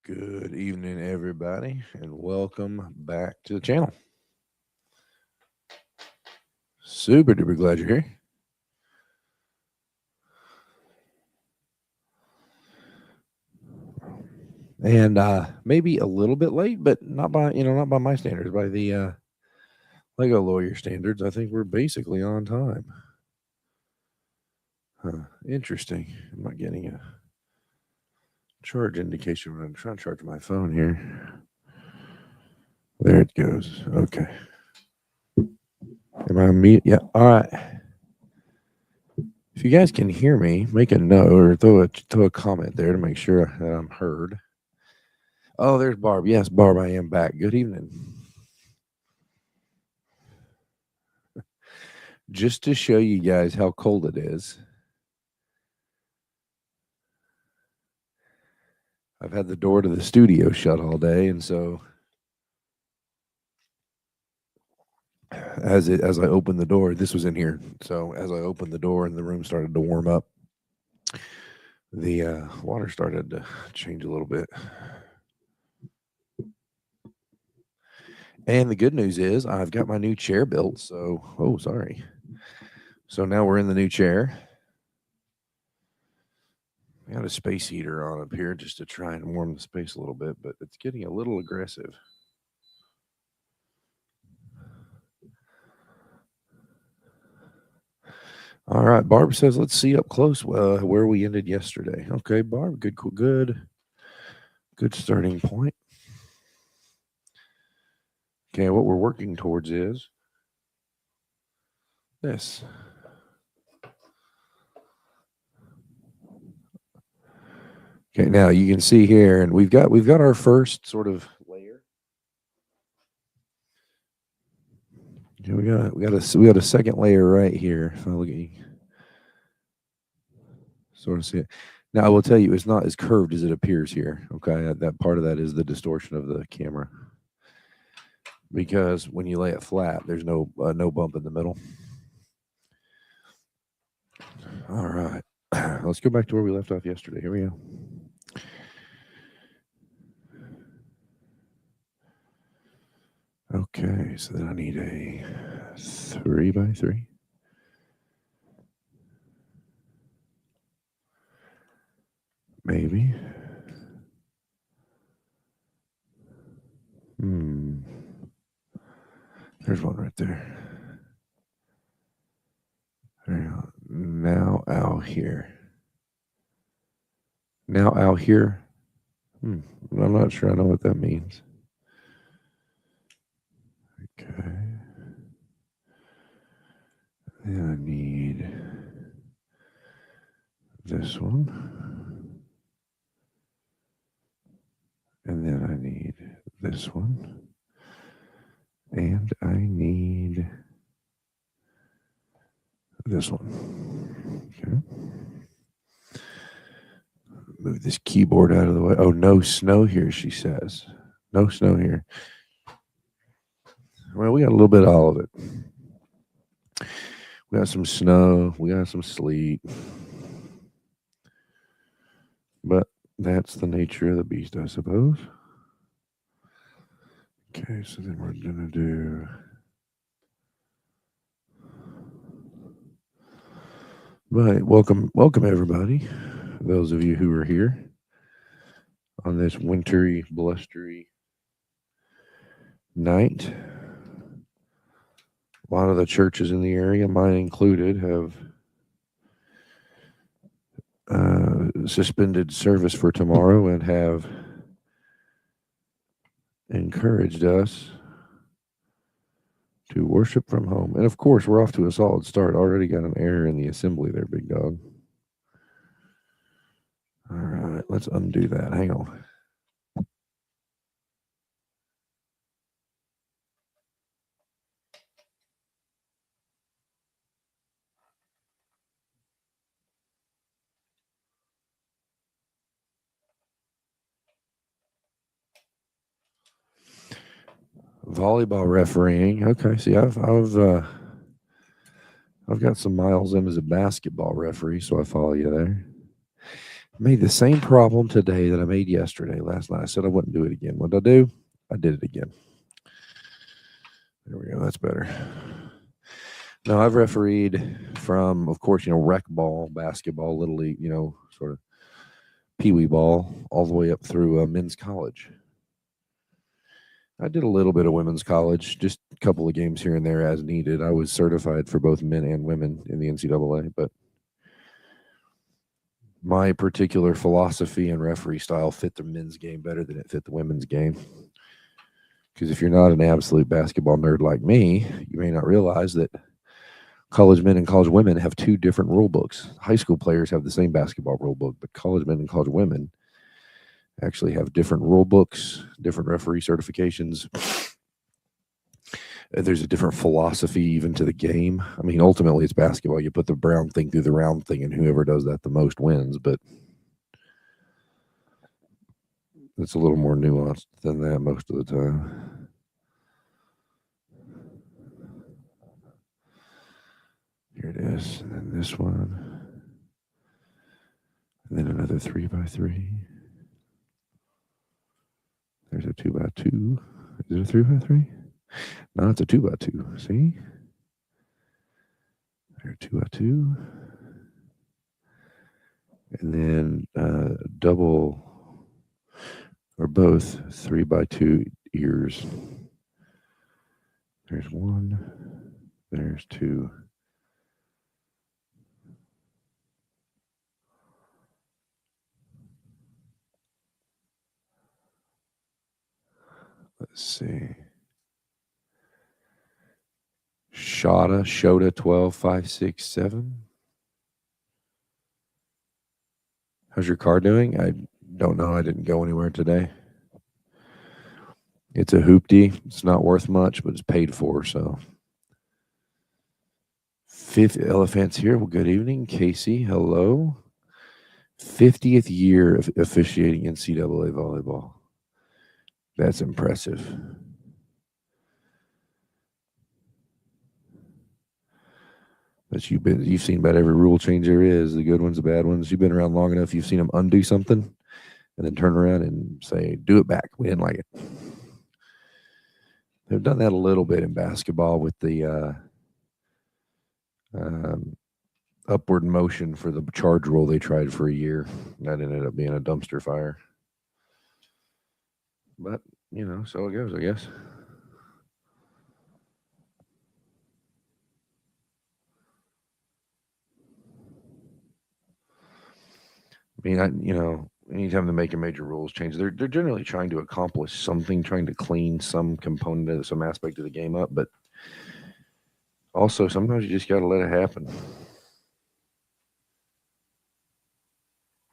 Good evening, everybody, and welcome back to the channel. Super duper glad you're here. And maybe a little bit late, but not by my standards, by the Lego lawyer standards. I think we're basically on time. Interesting. I'm not getting a charge indication when I'm trying to charge my phone here. There it goes. Okay. Am I on mute? Yeah. All right. If you guys can hear me, make a note or throw a comment there to make sure that I'm heard. Oh, there's Barb. Yes, Barb, I am back. Good evening. Just to show you guys how cold it is, I've had the door to the studio shut all day, and so as I opened the door, this was in here. So as I opened the door and the room started to warm up, the water started to change a little bit. And the good news is I've got my new chair built. So, sorry. So now we're in the new chair. I got a space heater on up here just to try and warm the space a little bit, but it's getting a little aggressive. All right, Barb says, let's see up close where we ended yesterday. Okay, Barb, good starting point. Okay, what we're working towards is this. Okay, now you can see here, and we've got our first sort of layer. Okay, we got a second layer right here. If I look at you, sort of see it. Now I will tell you, it's not as curved as it appears here. Okay, that part of that is the distortion of the camera, because when you lay it flat, there's no bump in the middle. All right, let's go back to where we left off yesterday. Here we go. Okay, so then I need a 3x3. Maybe. There's one right there. There you go. Now out here. Now out here. I'm not sure I know what that means. Okay. Then I need this one. And then I need this one. And I need this one. Okay. Move this keyboard out of the way. Oh, no snow here, she says. No snow here. Well, we got a little bit of all of it. We got some snow. We got some sleet. But that's the nature of the beast, I suppose. Okay, so then we're going to do... Right, welcome everybody. Those of you who are here on this wintry, blustery night. A lot of the churches in the area, mine included, have suspended service for tomorrow and have encouraged us to worship from home. And of course, we're off to a solid start. Already got an error in the assembly there, big dog. All right, let's undo that. Hang on. Volleyball refereeing. Okay, see, I've got some miles in as a basketball referee, so I follow you there. Made the same problem today that I made yesterday, last night. I said I wouldn't do it again. What did I do? I did it again. There we go. That's better. No, I've refereed from, of course, rec ball, basketball, little league, sort of pee wee ball, all the way up through men's college. I did a little bit of women's college, just a couple of games here and there as needed. I was certified for both men and women in the NCAA, but my particular philosophy and referee style fit the men's game better than it fit the women's game. Because if you're not an absolute basketball nerd like me, you may not realize that college men and college women have two different rule books. High school players have the same basketball rule book, but college men and college women actually have different rule books, different referee certifications. There's a different philosophy even to the game. I mean, ultimately, it's basketball. You put the brown thing through the round thing, and whoever does that the most wins. But it's a little more nuanced than that most of the time. Here it is. And then this one. And then another 3x3. There's a 2x2. Is it a 3x3? No, it's a 2x2. See? There's 2x2. And then double or both 3x2 ears. There's one. There's two. Let's see. Shota 12, 5, 6, 7. How's your car doing? I don't know. I didn't go anywhere today. It's a hoopty. It's not worth much, but it's paid for. So, fifth elephants here. Well, good evening, Casey. Hello. 50th year of officiating NCAA volleyball. That's impressive. But you've seen about every rule change there is, the good ones, the bad ones. You've been around long enough. You've seen them undo something and then turn around and say, "Do it back." We didn't like it. They've done that a little bit in basketball with the upward motion for the charge rule they tried for a year. That ended up being a dumpster fire. But, so it goes, I guess. I mean, anytime they make a major rules change, they're generally trying to accomplish something, trying to clean some component of some aspect of the game up. But also, sometimes you just got to let it happen.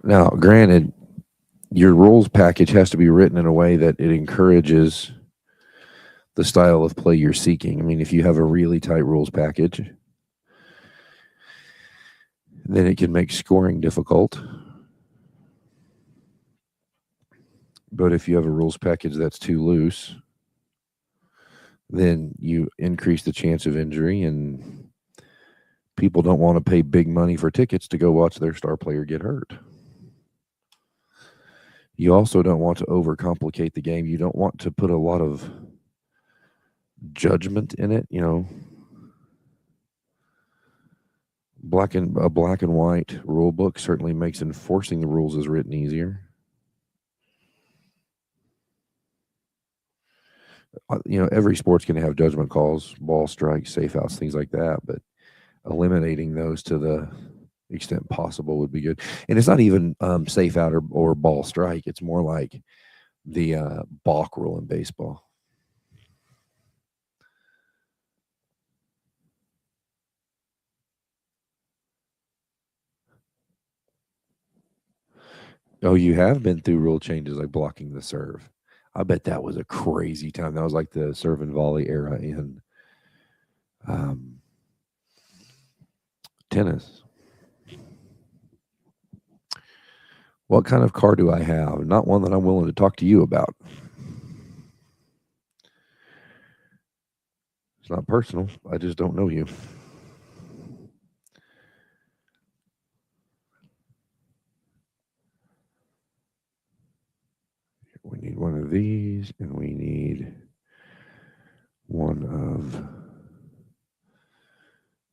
Now, granted, your rules package has to be written in a way that it encourages the style of play you're seeking. I mean, if you have a really tight rules package, then it can make scoring difficult. But if you have a rules package that's too loose, then you increase the chance of injury, and people don't want to pay big money for tickets to go watch their star player get hurt. You also don't want to overcomplicate the game. You don't want to put a lot of judgment in it, black and white rule book certainly makes enforcing the rules as written easier. Every sport's going to have judgment calls, ball strikes, safe outs, things like that, but eliminating those to the extent possible would be good. And it's not even safe out or ball strike. It's more like the balk rule in baseball. Oh, you have been through rule changes like blocking the serve. I bet that was a crazy time. That was like the serve and volley era in tennis. What kind of car do I have? Not one that I'm willing to talk to you about. It's not personal. I just don't know you. one of these, and we need one of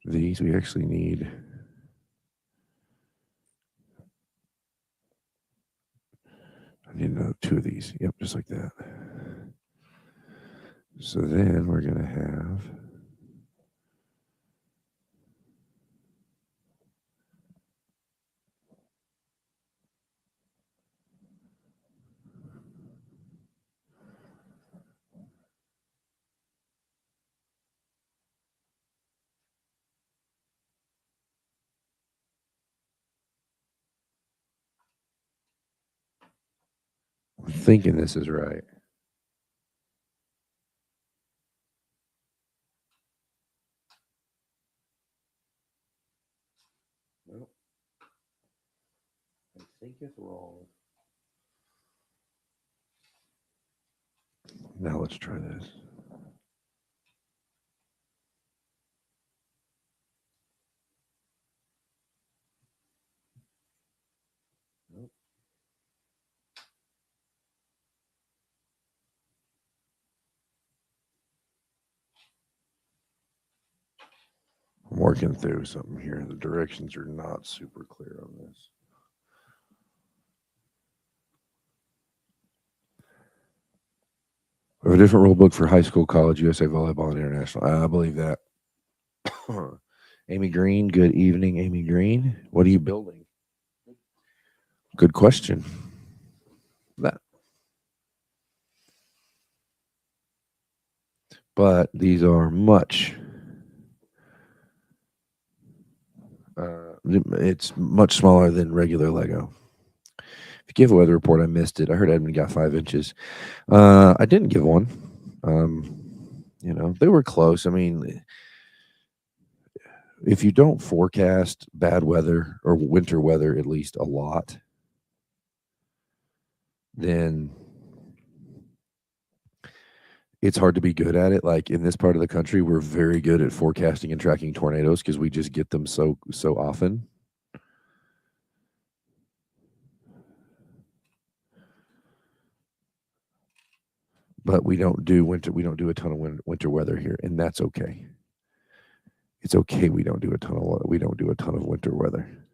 these. We actually need two of these. Yep, just like that. So then we're going to have I'm thinking this is right. Nope. I think it's wrong. Now let's try this. Nope. I'm working through something here. The directions are not super clear on this. We have a different rule book for high school, college, USA volleyball, and international. I believe that. Amy Green, good evening, Amy Green. What are you building? Good question. That. But these are much. It's much smaller than regular Lego. If you give a weather report, I missed it. I heard Edmund got 5 inches. I didn't give one. They were close. I mean, if you don't forecast bad weather or winter weather at least a lot, then it's hard to be good at it. Like in this part of the country, we're very good at forecasting and tracking tornadoes because we just get them so often. But we don't do winter. We don't do a ton of winter weather here, and that's okay. It's okay. We don't do a ton of winter weather.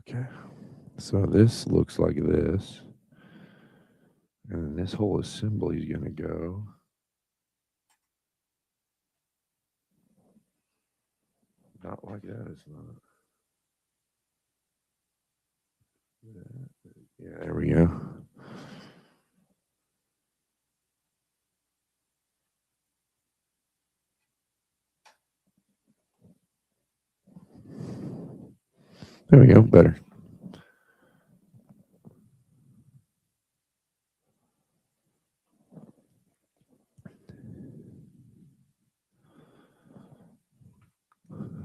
Okay. So this looks like this. And this whole assembly is going to go. Not like that. It's not. Yeah, there we go. There we go. Better.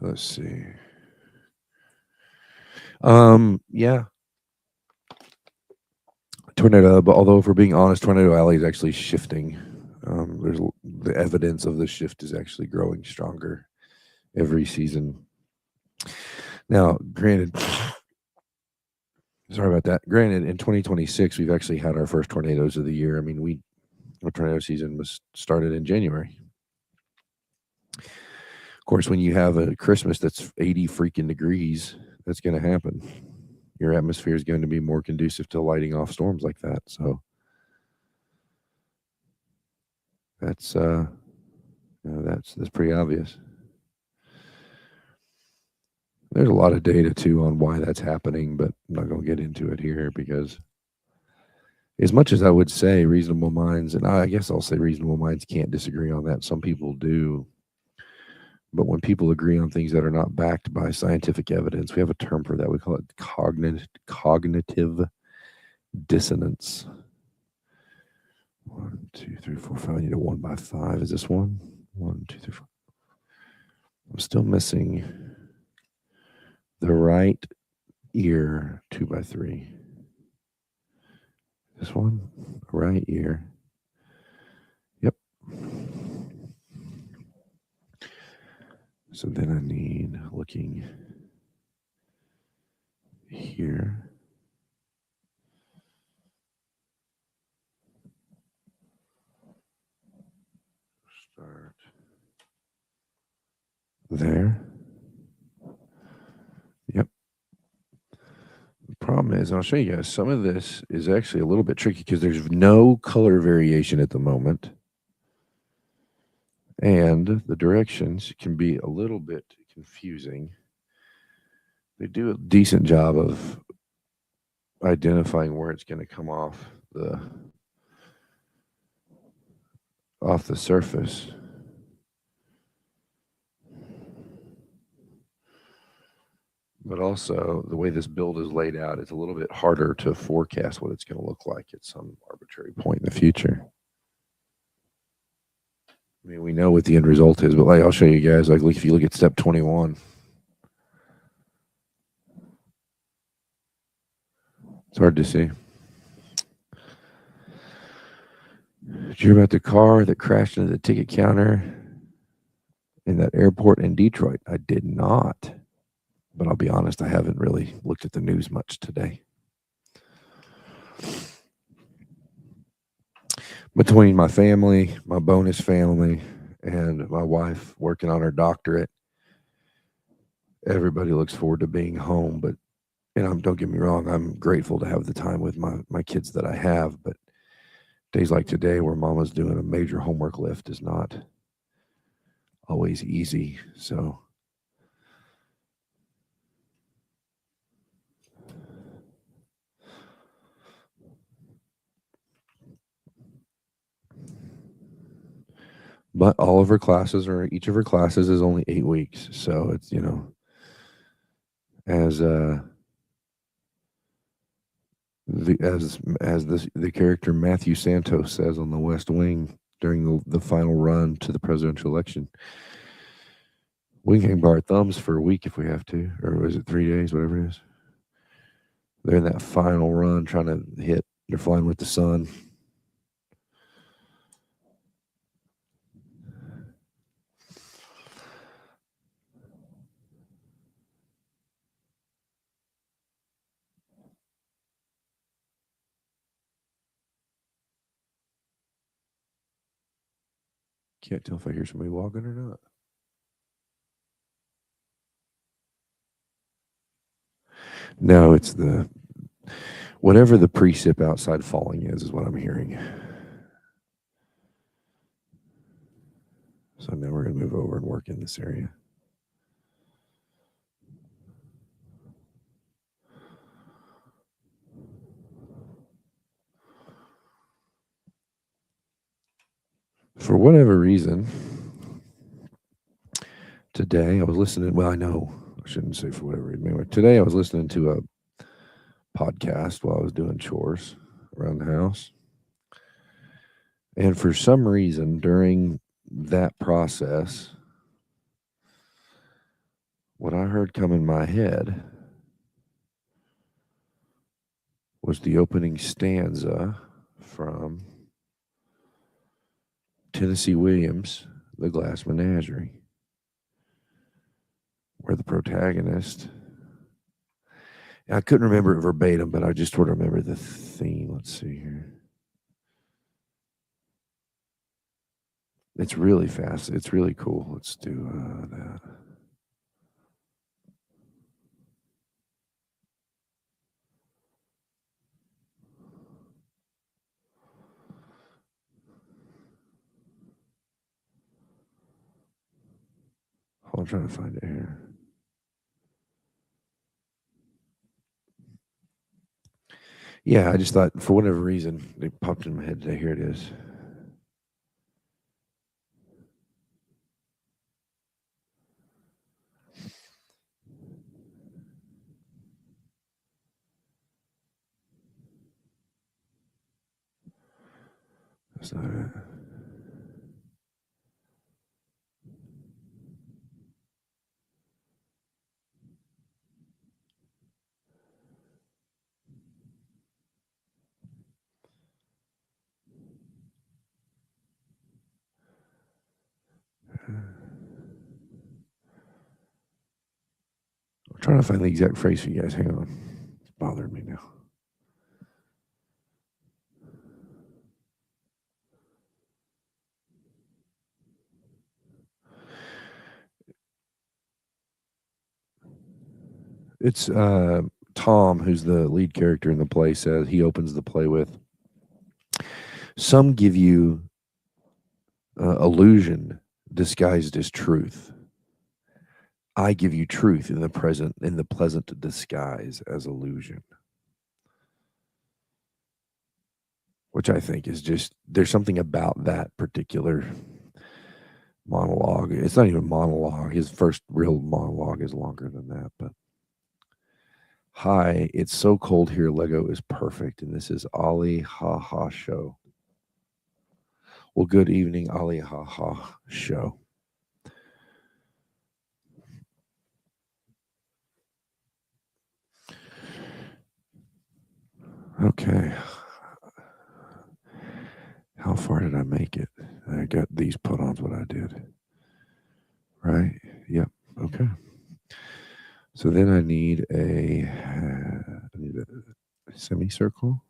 Let's see. Yeah. Tornado, but although if we're being honest, Tornado Alley is actually shifting. There's the evidence of the shift is actually growing stronger every season. Now, granted, sorry about that. Granted, in 2026, we've actually had our first tornadoes of the year. I mean, our tornado season was started in January. Of course, when you have a Christmas that's 80 freaking degrees, that's going to happen. Your atmosphere is going to be more conducive to lighting off storms like that. So that's that's pretty obvious. There's a lot of data too on why that's happening, but I'm not going to get into it here because as much as I would say reasonable minds, and I guess I'll say reasonable minds can't disagree on that. Some people do. But when people agree on things that are not backed by scientific evidence, we have a term for that. We call it cognitive dissonance. 1, 2, 3, 4, 5. I need a 1 by 5. Is this one? 1, 2, 3, 4. I'm still missing the right ear 2x3. This one, right ear. Yep. So then I need looking here. Start there. Yep. The problem is, and I'll show you guys, some of this is actually a little bit tricky because there's no color variation at the moment. And the directions can be a little bit confusing. They do a decent job of identifying where it's going to come off the surface. But also, the way this build is laid out, it's a little bit harder to forecast what it's going to look like at some arbitrary point in the future. I mean, we know what the end result is, but like I'll show you guys. Like, if you look at step 21, it's hard to see. Did you hear about the car that crashed into the ticket counter in that airport in Detroit? I did not. But I'll be honest, I haven't really looked at the news much today. Between my family, my bonus family, and my wife working on her doctorate, everybody looks forward to being home. But don't get me wrong, I'm grateful to have the time with my kids that I have. But days like today, where Mama's doing a major homework lift, is not always easy. So. But all of her classes, or each of her classes, is only 8 weeks. So it's, as the character Matthew Santos says on The West Wing during the final run to the presidential election, we can hang by our thumbs for a week if we have to, or was it 3 days, whatever it is. They're in that final run trying to hit. They're flying with the sun. Can't tell if I hear somebody walking or not. No, it's whatever the precip outside falling is what I'm hearing. So now we're going to move over and work in this area. For whatever reason, today I was listening. Well, I know I shouldn't say for whatever reason. Anyway, today I was listening to a podcast while I was doing chores around the house. And for some reason, during that process, what I heard come in my head was the opening stanza from Tennessee Williams' The Glass Menagerie, where the protagonist, I couldn't remember it verbatim, but I just sort of remember the theme. Let's see here. It's really fast. It's really cool. Let's do that. I'm trying to find it here. Yeah, I just thought for whatever reason it popped in my head today. Here it is. That's not it. trying to find the exact phrase for you guys. Hang on. It's bothering me now. It's Tom, who's the lead character in the play, says he opens the play with, some give you illusion disguised as truth. I give you truth in the pleasant disguise as illusion. Which I think is just, there's something about that particular monologue. It's not even a monologue. His first real monologue is longer than that, but hi, it's so cold here. Lego is perfect. And this is Ali Ha Ha Show. Well, good evening, Ali Ha Ha Show. Okay. How far did I make it? I got these put-ons what I did. Right? Yep. Okay. So then I need a semicircle.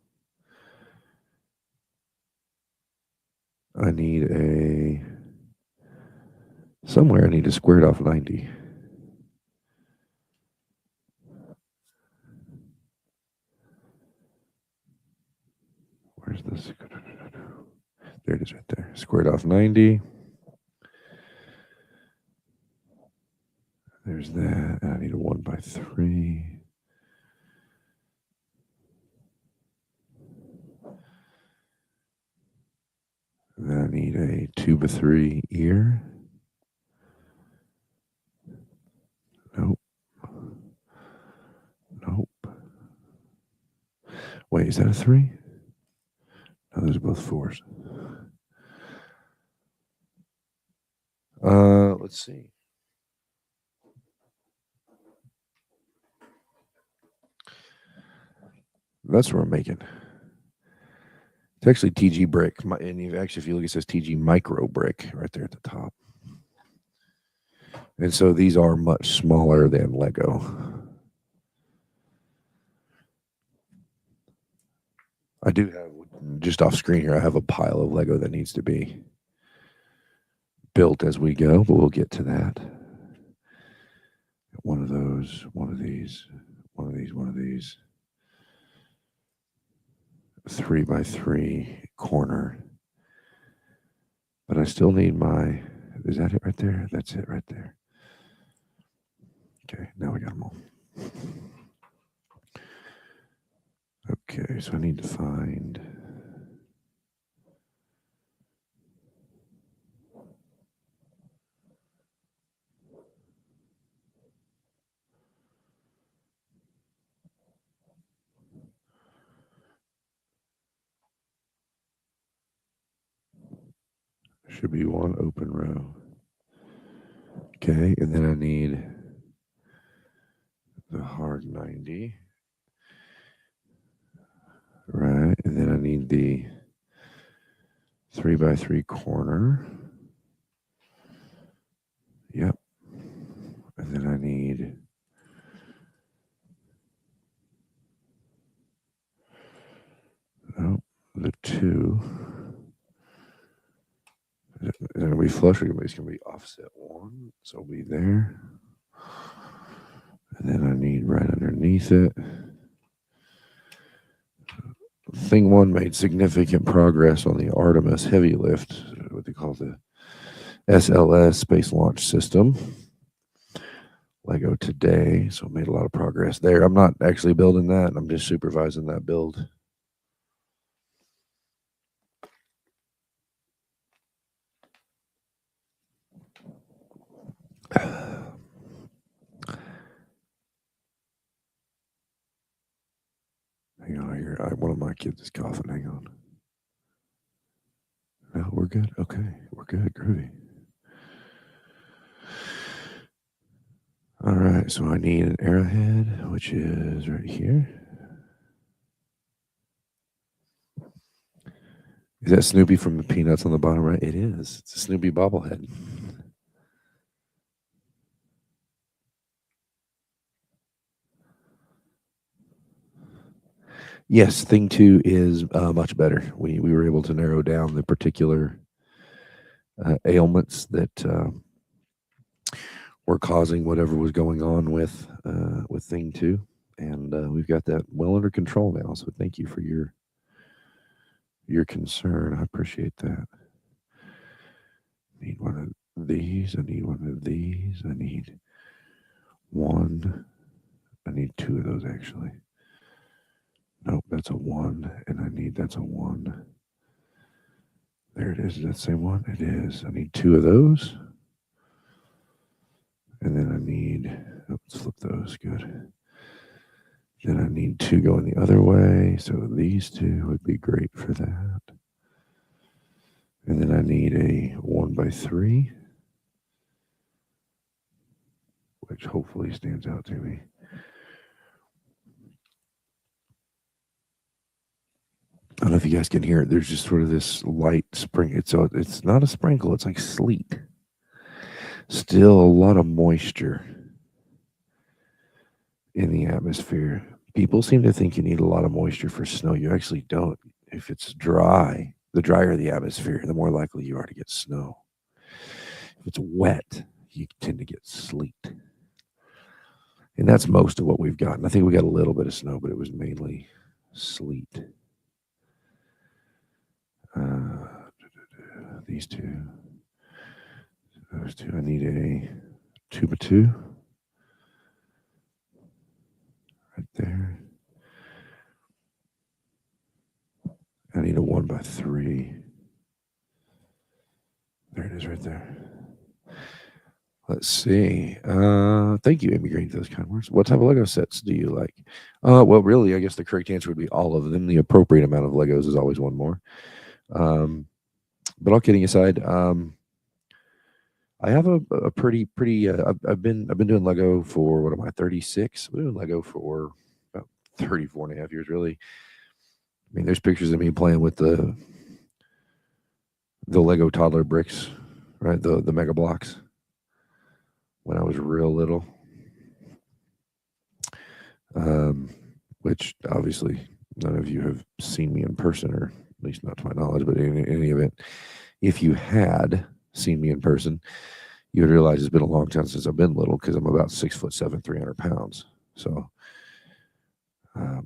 I need somewhere I need to square it off 90. Where's this? There it is right there. Squared off 90. There's that. I need a 1x3. And then I need a 2x3 ear. Nope. Nope. Wait, is that a 3? No, those are both 4s. Let's see. That's what I'm making. It's actually TG brick. And actually, if you look, it says TG micro brick right there at the top. And so these are much smaller than Lego. I do have, just off screen here, I have a pile of Lego that needs to be built as we go, but we'll get to that. One of those, one of these, one of these, one of these. 3x3 corner. But I still need my, is that it right there? That's it right there. Okay, now we got them all. Okay, so I need to find, should be one open row. Okay, and then I need the hard 90. Right, and then I need the 3x3 corner. Yep. And then I need the 2. Is it going to be flush or it's going to be offset 1? So it'll be there. And then I need right underneath it. Thing 1 made significant progress on the Artemis heavy lift, what they call the SLS Space Launch System. Lego today, so made a lot of progress there. I'm not actually building that. I'm just supervising that build. Hang on here. One of my kids is coughing. Hang on. No, we're good. Okay, we're good. Groovy. All right, so I need an arrowhead, which is right here. Is that Snoopy from the Peanuts on the bottom right? It is. It's a Snoopy bobblehead. Yes, thing two is much better. We were able to narrow down the particular ailments that were causing whatever was going on with thing two, and we've got that well under control now. So thank you for your concern. I appreciate that. Need one of these. I need one of these. I need one. I need two of those actually. Nope, that's a one, and I need that's a one. There it is. Is that the same one? It is. I need two of those. And then I need, oh, let's flip those. Good. Then I need two going the other way. So these two would be great for that. And then I need a 1x3, which hopefully stands out to me. I don't know if you guys can hear it. There's just sort of this light spring. It's not a sprinkle. It's like sleet. Still a lot of moisture in the atmosphere. People seem to think you need a lot of moisture for snow. You actually don't. If it's dry, the drier the atmosphere, the more likely you are to get snow. If it's wet, you tend to get sleet. And that's most of what we've gotten. I think we got a little bit of snow, but it was mainly sleet. These two. Those two. I need a 2x2. Right there. I need a 1x3. There it is right there. Let's see. Thank you, Amy Green, for those kind words. What type of Lego sets do you like? Well, really, I guess the correct answer would be all of them. The appropriate amount of Legos is always one more. But all kidding aside, I have a pretty. I've been doing Lego for what am I 36? I've been doing Lego for about 34 and a half years, really. I mean, there's pictures of me playing with the Lego toddler bricks, right? The Mega Blocks when I was real little. Which obviously none of you have seen me in person, or at least not to my knowledge. But in any event, if you had seen me in person, you would realize it's been a long time since I've been little because I'm about 6'7", 300 pounds. So,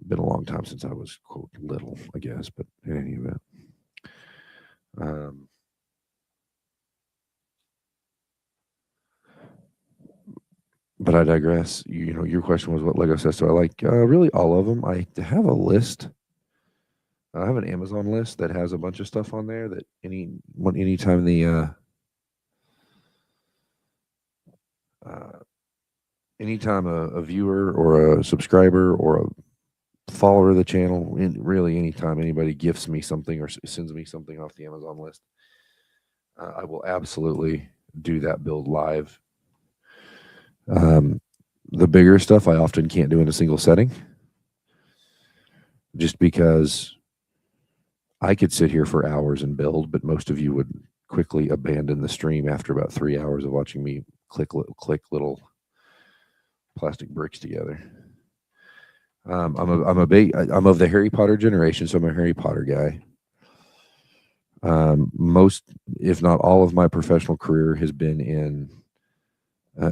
been a long time since I was quote little, I guess. But in any event, but I digress. Your question was what Lego sets do I like? Really, all of them. I have a list. I have an Amazon list that has a bunch of stuff on there that anytime uh, anytime a viewer or a subscriber or a follower of the channel, really anytime anybody gifts me something or sends me something off the Amazon list, I will absolutely do that build live. The bigger stuff I often can't do in a single setting, just because I could sit here for hours and build, but most of you would quickly abandon the stream after about 3 hours of watching me click little plastic bricks together. I'm of the Harry Potter generation, so I'm a Harry Potter guy. Most, if not all, of my professional career has been in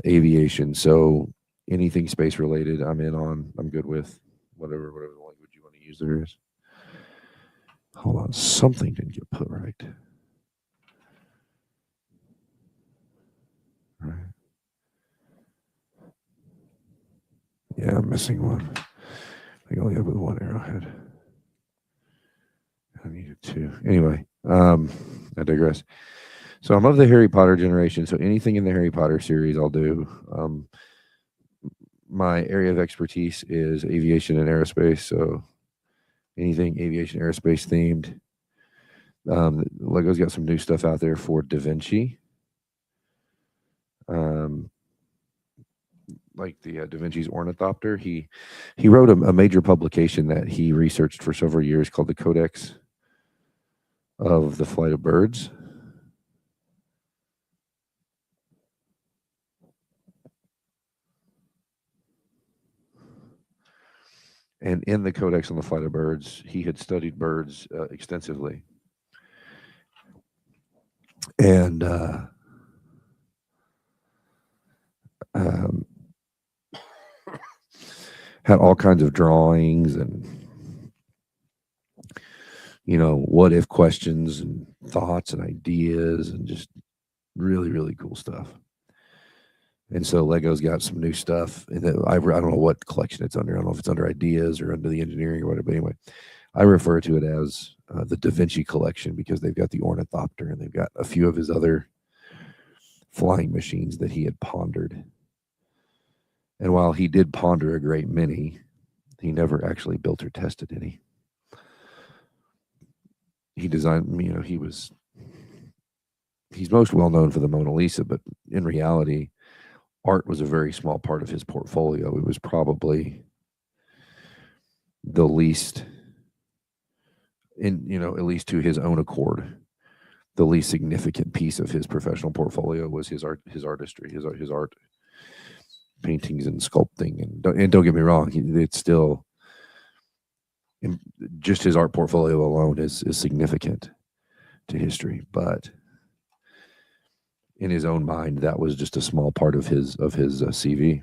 aviation. So anything space related, I'm in on. I'm good with whatever the language you want to use there is. Hold on, something didn't get put right. Right. Yeah, I'm missing one. I only have with one arrowhead. I needed two. Anyway, I digress. So I'm of the Harry Potter generation. So anything in the Harry Potter series, I'll do. My area of expertise is aviation and aerospace. So anything aviation, aerospace themed. Lego's got some new stuff out there for Da Vinci. Like the Da Vinci's ornithopter. He wrote a major publication that he researched for several years called the Codex of the Flight of Birds. And in the Codex on the Flight of Birds, he had studied birds extensively, and um, had all kinds of drawings and what if questions and thoughts and ideas and just really really cool stuff. And so Lego's got some new stuff. And I don't know what collection it's under. I don't know if it's under ideas or under the engineering or whatever. But anyway, I refer to it as the Da Vinci collection because they've got the ornithopter and they've got a few of his other flying machines that he had pondered. And while he did ponder a great many, he never actually built or tested any. He designed, he's most well known for the Mona Lisa, but in reality, art was a very small part of his portfolio. It was probably the least, at least to his own accord, the least significant piece of his professional portfolio was his artistry, his art, paintings and sculpting. And don't get me wrong, it's still, just his art portfolio alone is significant to history, but in his own mind, that was just a small part of his CV.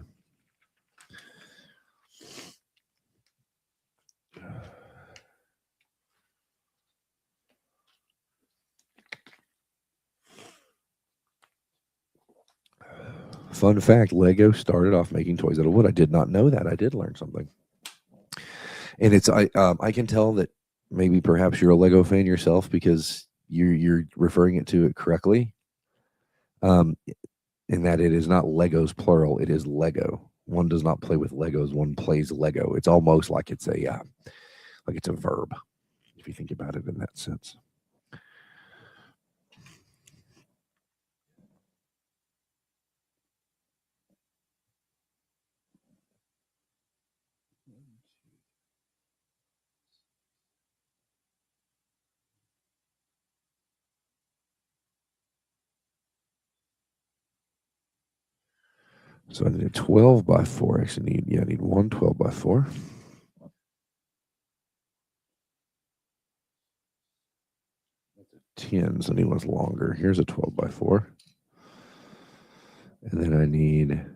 Fun fact: Lego started off making toys out of wood. I did not know that. I did learn something, and it's I can tell that maybe perhaps you're a Lego fan yourself because you're referring it to it correctly. In that it is not Legos plural; it is Lego. One does not play with Legos. One plays Lego. It's almost like it's a verb, if you think about it in that sense. So I need a 12 by 4. Actually, I need one 12 by 4. That's a 10, so I need one's longer. Here's a 12 by 4. And then I need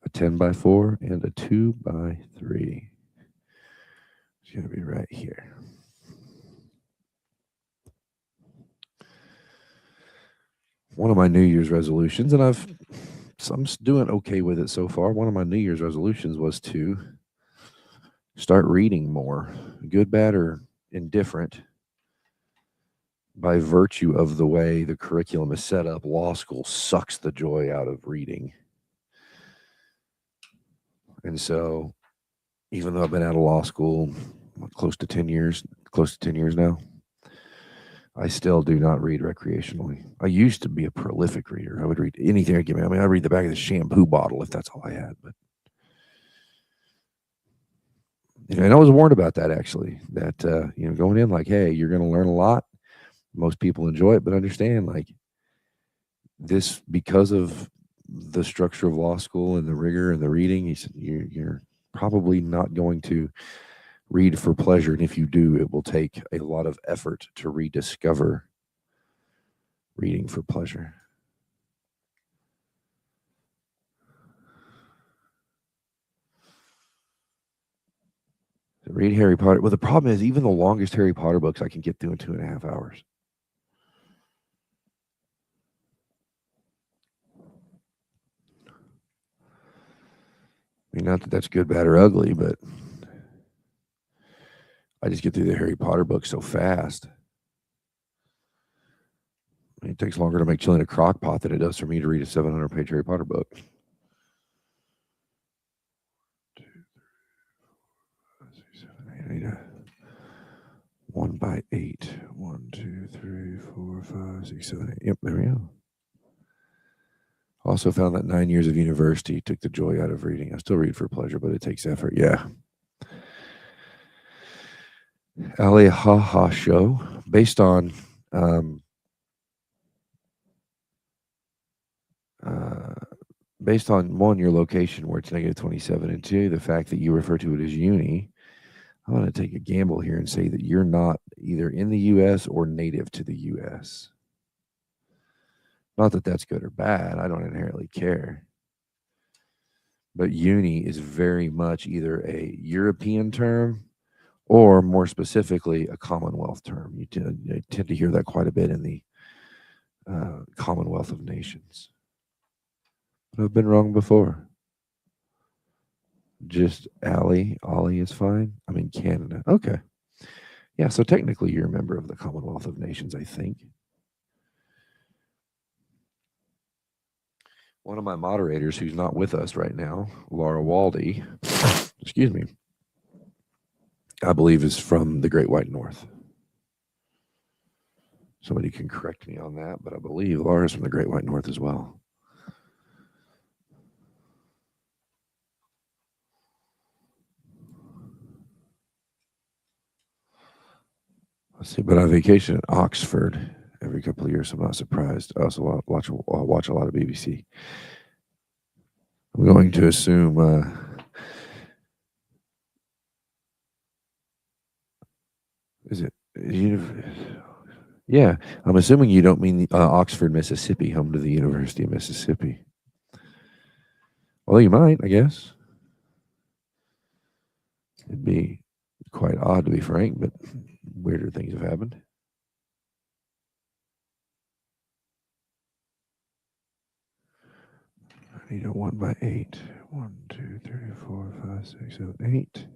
a 10 by 4 and a 2 by 3. It's going to be right here. One of my New Year's resolutions, and I'm doing okay with it so far. One of my New Year's resolutions was to start reading more, good, bad, or indifferent. By virtue of the way the curriculum is set up, law school sucks the joy out of reading. And so, even though I've been out of law school close to 10 years now, I still do not read recreationally. I used to be a prolific reader. I would read anything I give me. I mean, I read the back of the shampoo bottle if that's all I had. But and I was warned about that actually. That going in like, hey, you're going to learn a lot. Most people enjoy it, but understand like this because of the structure of law school and the rigor and the reading. He said you're probably not going to read for pleasure, and if you do, it will take a lot of effort to rediscover reading for pleasure. Read Harry Potter. Well, the problem is even the longest Harry Potter books I can get through in 2.5 hours. I mean, not that that's good, bad, or ugly, but I just get through the Harry Potter books so fast. I mean, it takes longer to make chili in a crock pot than it does for me to read a 700-page Harry Potter book. 2, 3, 4, 5, 6, 7, 8. I need a 1 by 8. 1, 2, 3, 4, 5, 6, 7, 8. Yep, there we go. Also found that 9 years of university took the joy out of reading. I still read for pleasure, but it takes effort. Yeah. Alehaha Show, based on based on one, your location where it's negative 27, and two, the fact that you refer to it as uni, I'm going to take a gamble here and say that you're not either in the U.S. or native to the U.S. Not that that's good or bad. I don't inherently care. But uni is very much either a European term or more specifically a Commonwealth term. You tend to hear that quite a bit in the Commonwealth of Nations. But I've been wrong before. Just Ollie is fine. I'm in Canada. Okay. Yeah, so technically you're a member of the Commonwealth of Nations, I think. One of my moderators who's not with us right now, Laura Waldy, excuse me, I believe is from the Great White North. Somebody can correct me on that, but I believe Laura's from the Great White North as well. Let's see, but I vacation in Oxford every couple of years, so I'm not surprised. I also watch a lot of BBC. I'm going to assume is it yeah, I'm assuming you don't mean Oxford, Mississippi, home to the University of Mississippi. Well, you might, I guess. It'd be quite odd, to be frank, but weirder things have happened. I need a 1 by 8. 1, 2, 3, 4, 5, 6, 7, 8.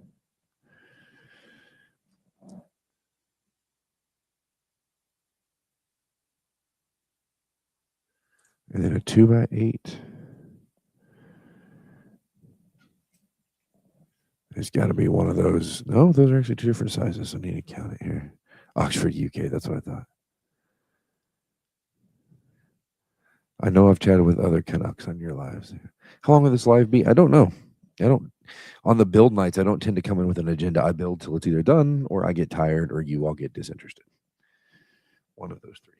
And then a 2 by 8. It's got to be one of those. No, those are actually two different sizes. I need to count it here. Oxford, UK. That's what I thought. I know I've chatted with other Canucks on your lives. How long will this live be? I don't know. I don't. On the build nights, I don't tend to come in with an agenda. I build till it's either done, or I get tired, or you all get disinterested. One of those three.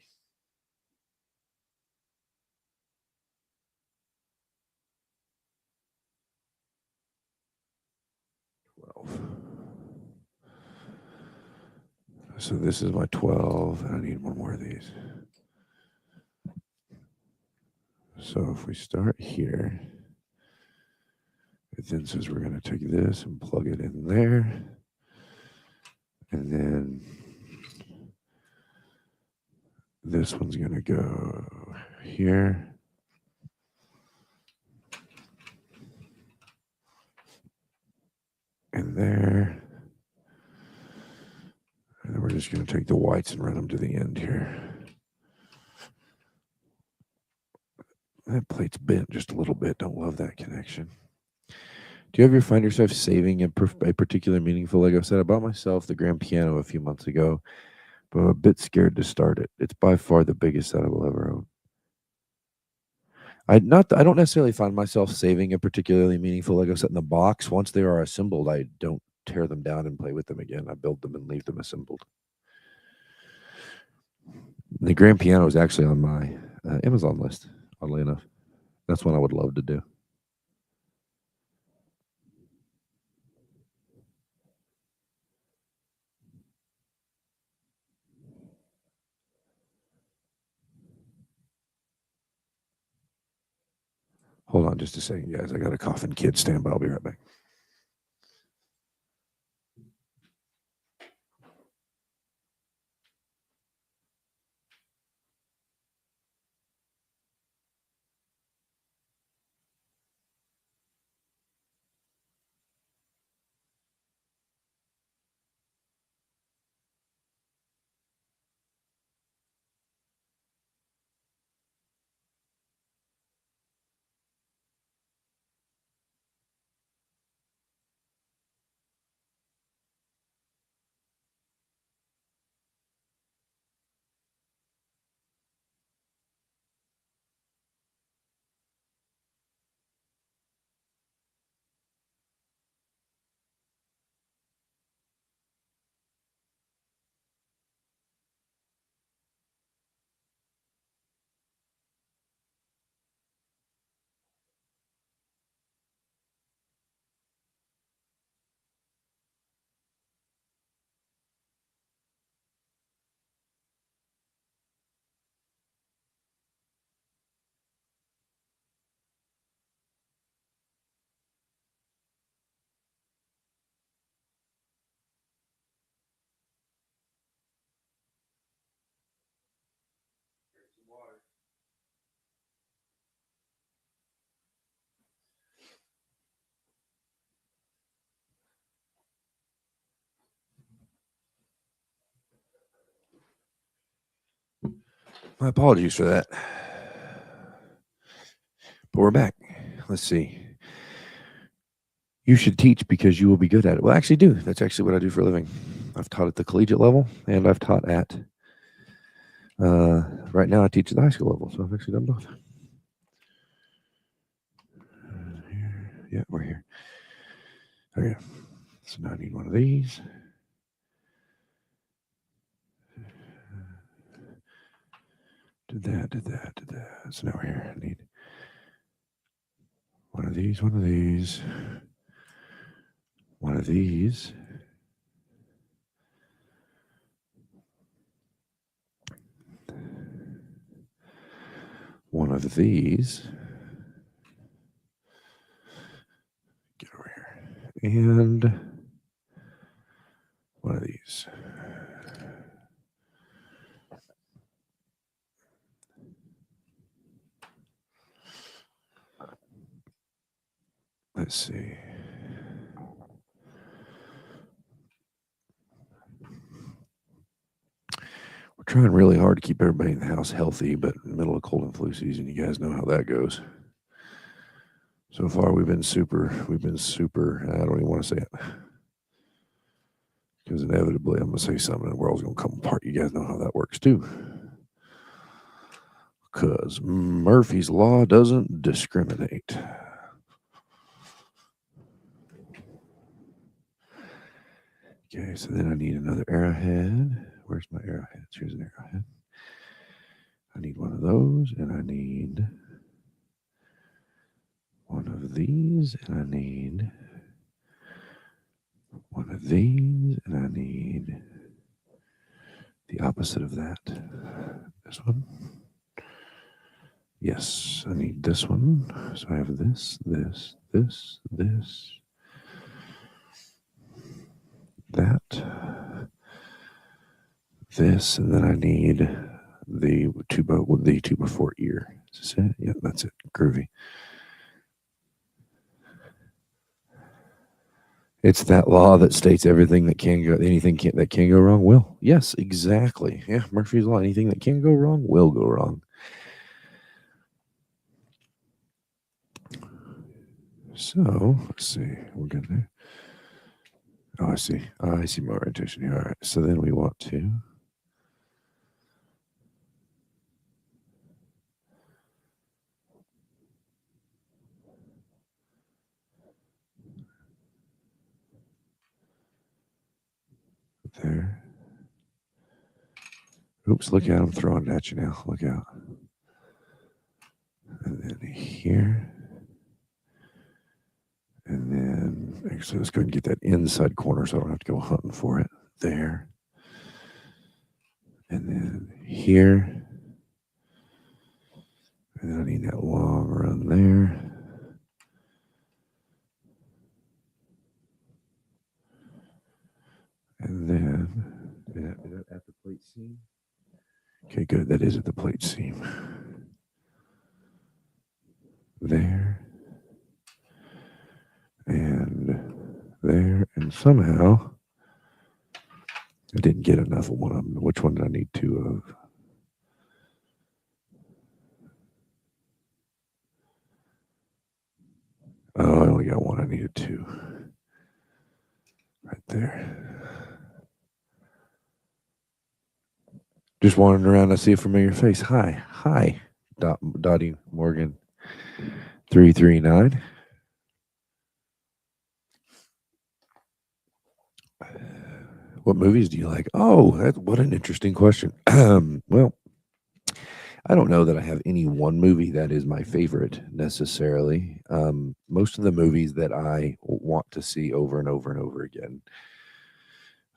12. So this is my 12, and I need one more of these. So if we start here, it then says we're going to take this and plug it in there. And then this one's going to go here. And there. And then we're just going to take the whites and run them to the end here. That plate's bent just a little bit. Don't love that connection. Do you ever find yourself saving a particular meaningful Lego set? I bought myself the grand piano a few months ago, but I'm a bit scared to start it. It's by far the biggest set I will ever own. I don't necessarily find myself saving a particularly meaningful Lego set in the box. Once they are assembled, I don't tear them down and play with them again. I build them and leave them assembled. The grand piano is actually on my Amazon list, oddly enough. That's one I would love to do. Hold on just a second, guys. I got a coughing kid. Stand by. I'll be right back. My apologies for that. But we're back. Let's see. You should teach because you will be good at it. Well, I actually do. That's actually what I do for a living. I've taught at the collegiate level, and I've taught at, right now I teach at the high school level, so I've actually done both. Yeah, we're here. Okay, so now I need one of these. Did that. So now we're here. I need one of these, one of these, one of these. One of these. Get over here. And one of these. Let's see. We're trying really hard to keep everybody in the house healthy, but in the middle of cold and flu season, you guys know how that goes. So far, we've been super, I don't even want to say it. Because inevitably, I'm going to say something and the world's going to come apart. You guys know how that works too. Because Murphy's Law doesn't discriminate. Okay, so then I need another arrowhead. Where's my arrowhead? Here's an arrowhead. I need one of those, and I need one of these, and I need one of these, and I need the opposite of that. This one. Yes, I need this one. So I have this, that, this, and then I need the two before ear. Is this it? Yeah, that's it. Groovy. It's that law that states anything that can go wrong will. Yes, exactly. Yeah, Murphy's Law. Anything that can go wrong will go wrong. So let's see. We're good there. Oh, I see. I see my orientation here. All right. So then we want to. There. Oops, look out. I'm throwing it at you now. Look out. And then here. And then, actually, let's go and get that inside corner so I don't have to go hunting for it. There. And then here. And then I need that long run there. And then, is that at the plate seam? Okay, good. That is at the plate seam. There. And there. And somehow, I didn't get enough of one of them. Which one did I need two of? Oh, I only got one. I needed two. Right there. Just wandering around. I see a familiar face. Hi. Dottie Morgan 339. What movies do you like? Oh, what an interesting question. Well, I don't know that I have any one movie that is my favorite necessarily. Most of the movies that I want to see over and over and over again,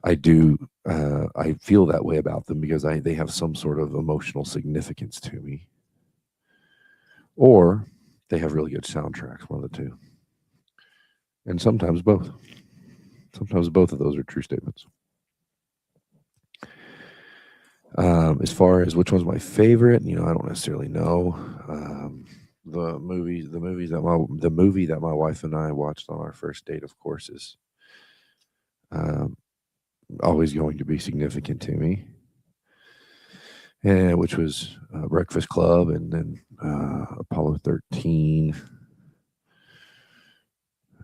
I do. I feel that way about them because they have some sort of emotional significance to me, or they have really good soundtracks. One of the two, and sometimes both. Sometimes both of those are true statements. As far as which one's my favorite, I don't necessarily know. The movie that my wife and I watched on our first date, of course, is always going to be significant to me. and which was Breakfast Club, and then Apollo 13,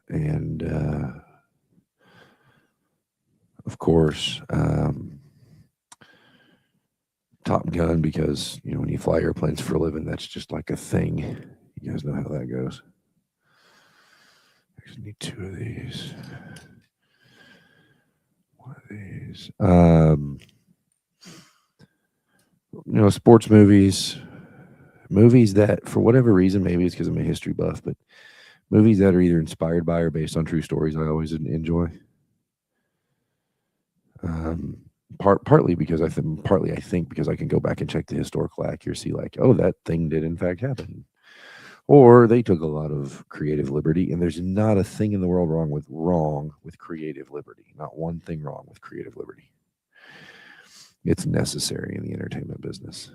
and of course Top Gun, because when you fly airplanes for a living, that's just like a thing. You guys know how that goes. I just need two of these. One of these. Sports movies, movies that, for whatever reason, maybe it's because I'm a history buff, but movies that are either inspired by or based on true stories, I always enjoy. Um, partly because I think because I can go back and check the historical accuracy, like, oh, that thing did in fact happen, or they took a lot of creative liberty, and there's not a thing in the world wrong with creative liberty. Not one thing wrong with creative liberty. It's necessary in the entertainment business.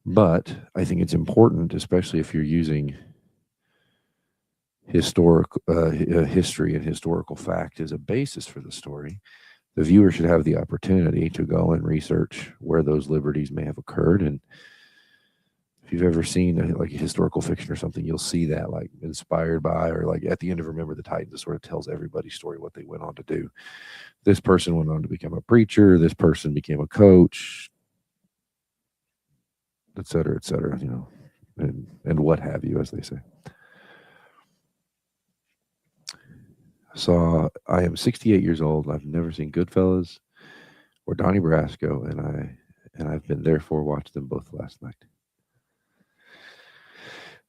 But I think it's important, especially if you're using history and historical fact as a basis for the story. The viewer should have the opportunity to go and research where those liberties may have occurred. And if you've ever seen like a historical fiction or something, you'll see that, like, inspired by, or like at the end of Remember the Titans, it sort of tells everybody's story, what they went on to do. This person went on to become a preacher. This person became a coach, et cetera, and what have you, as they say. So I am 68 years old. I've never seen Goodfellas or Donnie Brasco, and I've been therefore watched them both last night.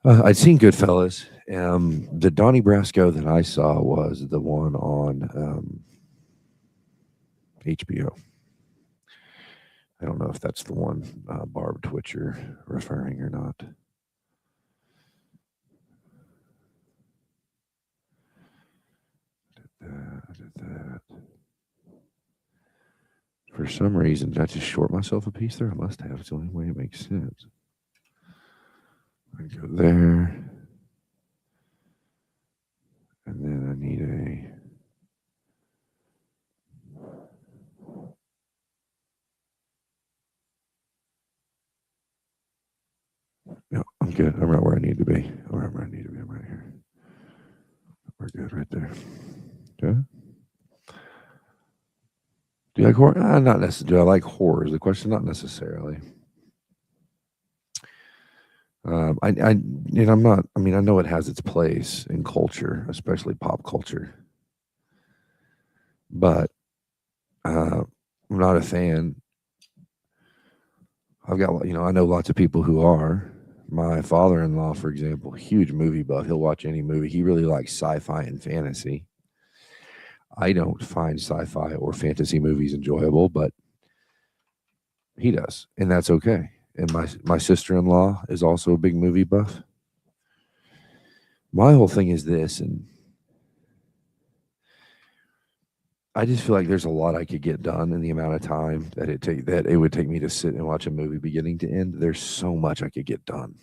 I'd seen Goodfellas. The Donnie Brasco that I saw was the one on HBO. I don't know if that's the one Barb Twitcher referring or not. Did that. For some reason, did I just short myself a piece there? I must have. It's the only way it makes sense. I go there. And then I need a... No, I'm good. I'm right where I need to be. I'm right where I need to be. I'm right here. We're good right there. Okay. Do you like horror? Not necessarily. Do I like horror? Is the question? Not necessarily. I'm not. I mean, I know it has its place in culture, especially pop culture, but I'm not a fan. I've got, I know lots of people who are. My father-in-law, for example, huge movie buff. He'll watch any movie. He really likes sci-fi and fantasy. I don't find sci-fi or fantasy movies enjoyable, but he does, and that's okay. And my sister-in-law is also a big movie buff. My whole thing is this, and I just feel like there's a lot I could get done in the amount of time that it would take me to sit and watch a movie beginning to end. There's so much I could get done.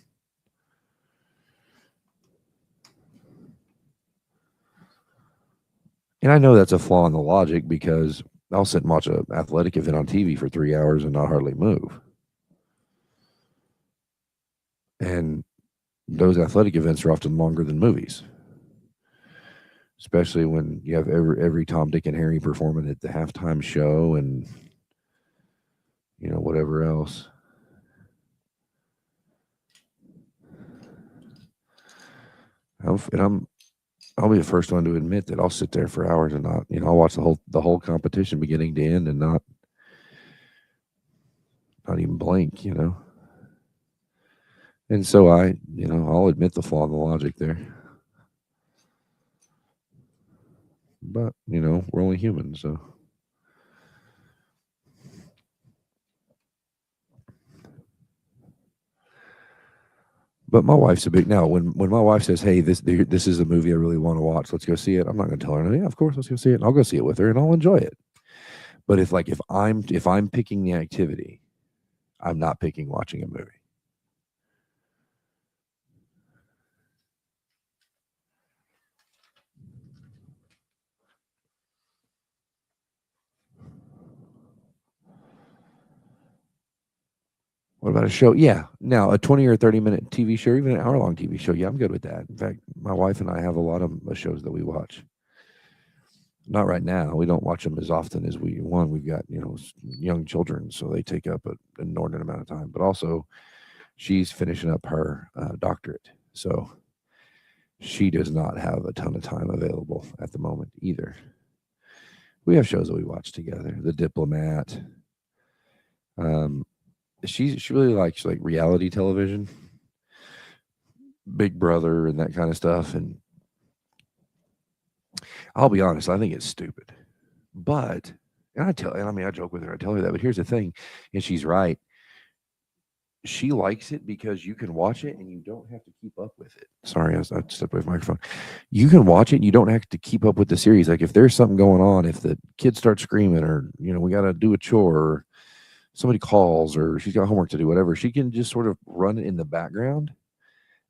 And I know that's a flaw in the logic, because I'll sit and watch an athletic event on TV for 3 hours and not hardly move. And those athletic events are often longer than movies, especially when you have every Tom, Dick, and Harry performing at the halftime show, and whatever else. I'll be the first one to admit that I'll sit there for hours and not, I'll watch the whole competition beginning to end and not even blink, And so I'll admit the flaw in the logic there. But, we're only human, so. But my wife's a big now. When my wife says, "Hey, this is a movie I really want to watch. Let's go see it." I'm not going to tell her, "Yeah, of course, let's go see it." And I'll go see it with her, and I'll enjoy it. But if I'm picking the activity, I'm not picking watching a movie. What about a show? Yeah. Now, a 20 or 30-minute TV show, or even an hour-long TV show. Yeah, I'm good with that. In fact, my wife and I have a lot of shows that we watch. Not right now. We don't watch them as often as we want. We've got, young children, so they take up an inordinate amount of time. But also, she's finishing up her doctorate. So she does not have a ton of time available at the moment either. We have shows that we watch together. The Diplomat. She really likes like reality television, Big Brother, and that kind of stuff. And I'll be honest, I think it's stupid. But I joke with her. I tell her that. But here's the thing, and she's right. She likes it because you can watch it and you don't have to keep up with it. Sorry, I stepped away from the microphone. You can watch it and you don't have to keep up with the series. Like if there's something going on, if the kids start screaming, or we got to do a chore, or somebody calls, or she's got homework to do, whatever, she can just sort of run it in the background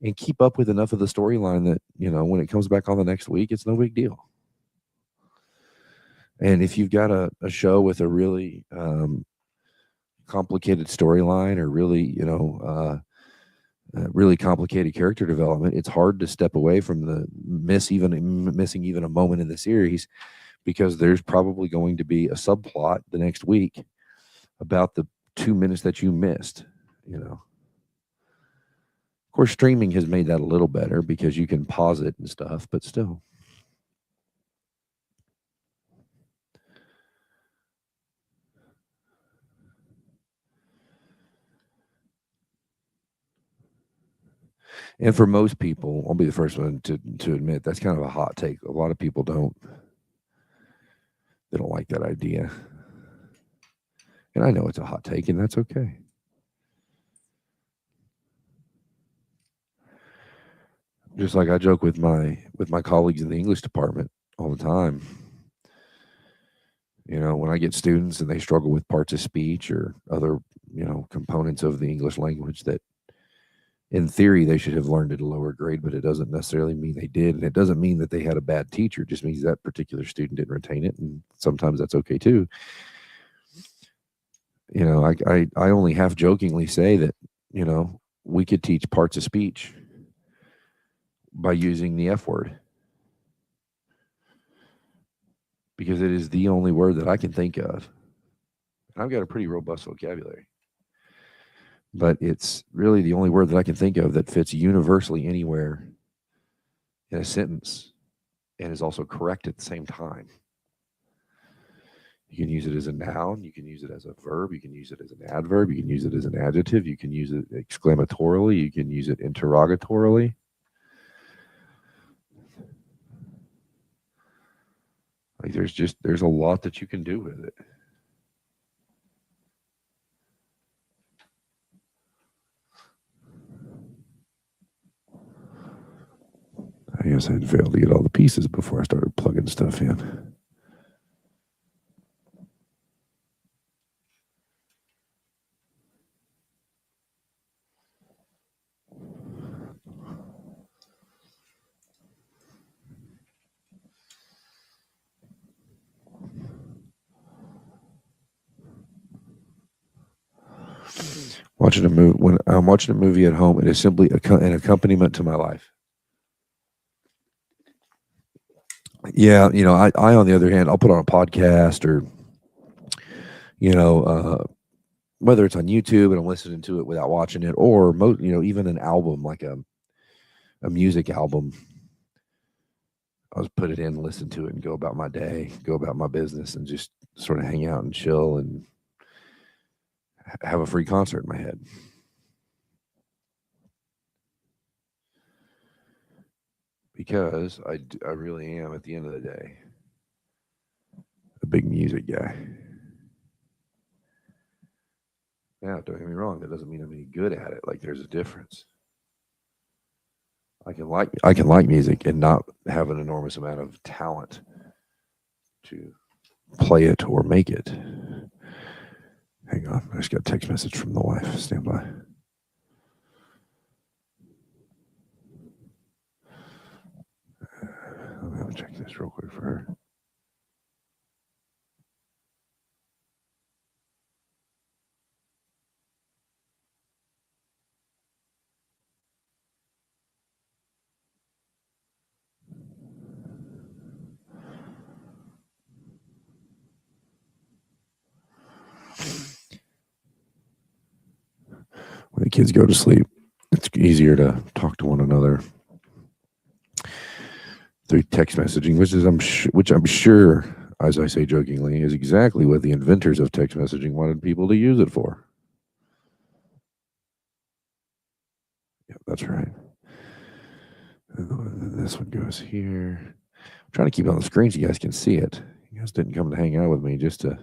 and keep up with enough of the storyline that when it comes back on the next week, it's no big deal. And if you've got a show with a really complicated storyline, or really really complicated character development, it's hard to step away from the missing even a moment in the series, because there's probably going to be a subplot the next week about the 2 minutes that you missed. Of course, streaming has made that a little better because you can pause it and stuff, but still. And for most people, I'll be the first one to admit that's kind of a hot take. A lot of people don't like that idea. And I know it's a hot take, and that's okay. Just like I joke with my colleagues in the English department all the time. When I get students and they struggle with parts of speech or other, components of the English language that in theory they should have learned at a lower grade, but it doesn't necessarily mean they did. And it doesn't mean that they had a bad teacher. It just means that particular student didn't retain it. And sometimes that's okay too. I only half jokingly say that, we could teach parts of speech by using the F word, because it is the only word that I can think of. And I've got a pretty robust vocabulary, but it's really the only word that I can think of that fits universally anywhere in a sentence and is also correct at the same time. You can use it as a noun, you can use it as a verb, you can use it as an adverb, you can use it as an adjective, you can use it exclamatorily, you can use it interrogatorily. Like there's a lot that you can do with it. I guess I'd failed to get all the pieces before I started plugging stuff in. When I'm watching a movie at home, it is simply an accompaniment to my life. Yeah, I on the other hand, I'll put on a podcast, or whether it's on YouTube and I'm listening to it without watching it, or even an album, like a music album. I'll just put it in, listen to it, and go about my day, go about my business, and just sort of hang out and chill and have a free concert in my head. Because I really am, at the end of the day, a big music guy. Now, don't get me wrong, that doesn't mean I'm any good at it. Like, there's a difference. I can like music and not have an enormous amount of talent to play it or make it. Hang on, I just got a text message from the wife. Stand by. Let me check this real quick for her. kids go to sleep, it's easier to talk to one another through text messaging, which I'm sure, as I say jokingly, is exactly what the inventors of text messaging wanted people to use it for. Yeah, that's right. This one goes here. I'm trying to keep it on the screen so you guys can see it. You guys didn't come to hang out with me just to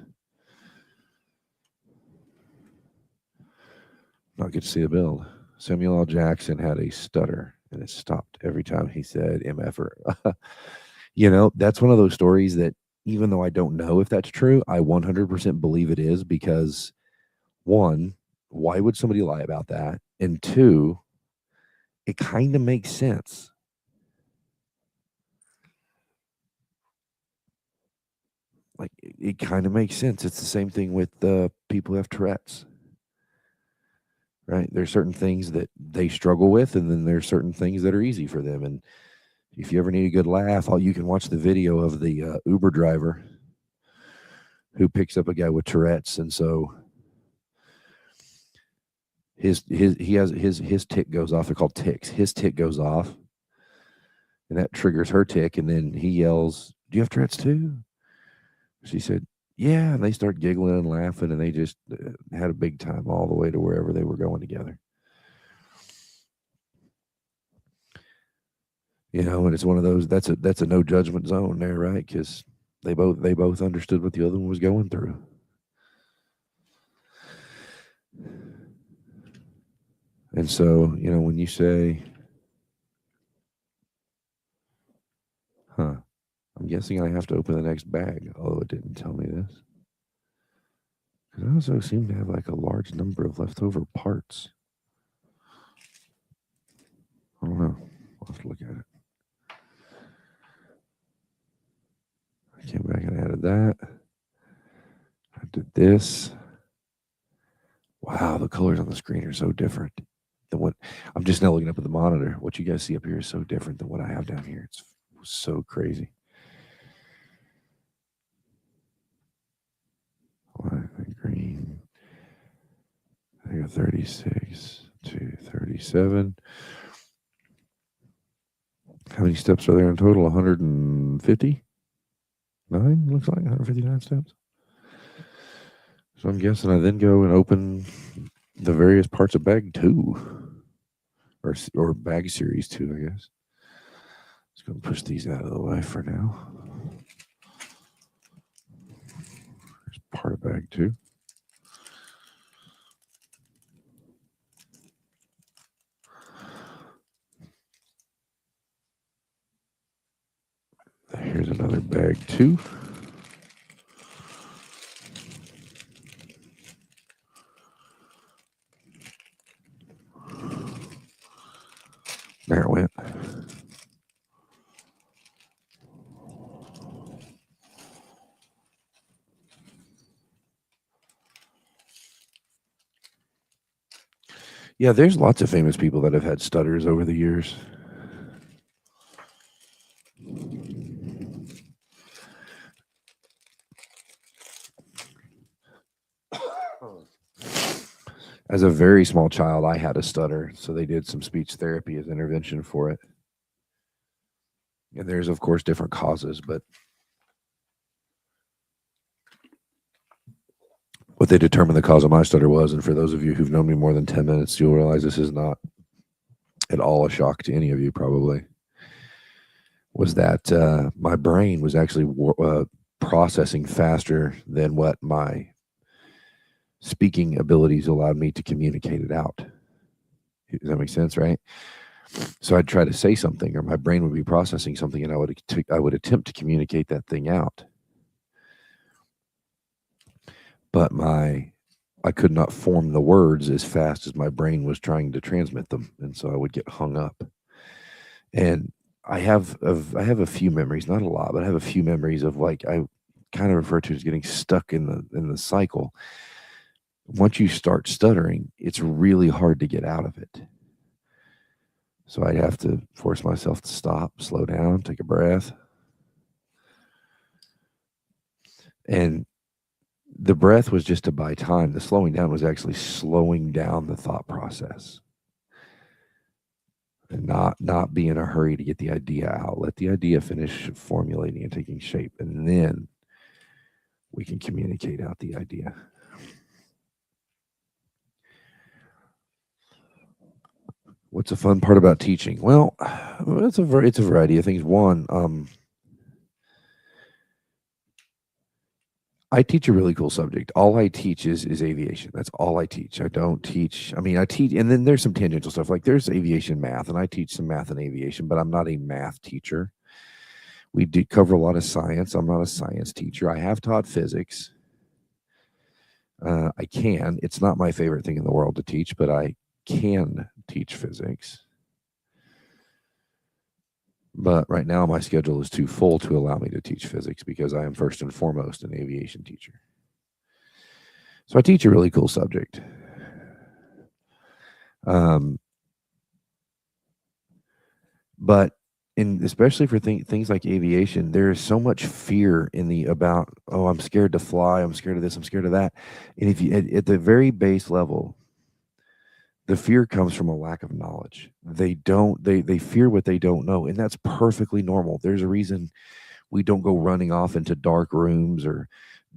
not get to see the build. Samuel L. Jackson had a stutter, and it stopped every time he said MFer. That's one of those stories that, even though I don't know if that's true, I 100% believe it is, because one, why would somebody lie about that? And two, it kind of makes sense. Like, it kind of makes sense. It's the same thing with people who have Tourette's, right? There's certain things that they struggle with, and then there's certain things that are easy for them. And if you ever need a good laugh, you can watch the video of the Uber driver who picks up a guy with Tourette's, and so his tick goes off. They're called ticks. His tick goes off, and that triggers her tick, and then he yells, "Do you have Tourette's too?" She said, "Yeah," and they start giggling and laughing, and they just had a big time all the way to wherever they were going together. And it's one of those, that's a no judgment zone there, right? Because they both understood what the other one was going through. And so, when you say, I'm guessing I have to open the next bag, although it didn't tell me this. Because I also seem to have like a large number of leftover parts. I don't know. I'll have to look at it. I came back and added that. I did this. Wow, the colors on the screen are so different than what I'm just now looking up at the monitor. What you guys see up here is so different than what I have down here. It's so crazy. White, green. I got 36 to 37. How many steps are there in total? 150? 9, looks like 159 steps. So I'm guessing I then go and open the various parts of bag 2, or bag series 2, I guess. Just going to push these out of the way for now. There's part of bag 2. Here's another bag 2. There it went. Yeah, there's lots of famous people that have had stutters over the years. As a very small child, I had a stutter, so they did some speech therapy as intervention for it. And there's, of course, different causes, but what they determined the cause of my stutter was, and for those of you who've known me more than 10 minutes, you'll realize this is not at all a shock to any of you, probably, was that my brain was actually processing faster than what my speaking abilities allowed me to communicate it out. Does that make sense, right? So I'd try to say something, or my brain would be processing something, and I would attempt to communicate that thing out. But I could not form the words as fast as my brain was trying to transmit them, and so I would get hung up. And I have a few memories, not a lot, but I have a few memories of, like, I kind of refer to as getting stuck in the cycle. Once you start stuttering, it's really hard to get out of it. So I'd have to force myself to stop, slow down, take a breath. And the breath was just to buy time. The slowing down was actually slowing down the thought process and not be in a hurry to get the idea out. Let the idea finish formulating and taking shape, and then we can communicate out the idea. What's a fun part about teaching? Well, it's a variety of things. One, I teach a really cool subject. All I teach is aviation. That's all I teach. I don't teach. I mean, I teach, and then there's some tangential stuff. Like there's aviation math, and I teach some math and aviation, but I'm not a math teacher. We do cover a lot of science. I'm not a science teacher. I have taught physics. I can. It's not my favorite thing in the world to teach, but I can teach physics. But right now, my schedule is too full to allow me to teach physics because I am first and foremost an aviation teacher. So I teach a really cool subject. But especially for things like aviation, there is so much fear in oh, I'm scared to fly, I'm scared of this, I'm scared of that. And if you at the very base level, the fear comes from a lack of knowledge. They fear what they don't know, and that's perfectly normal. There's a reason we don't go running off into dark rooms or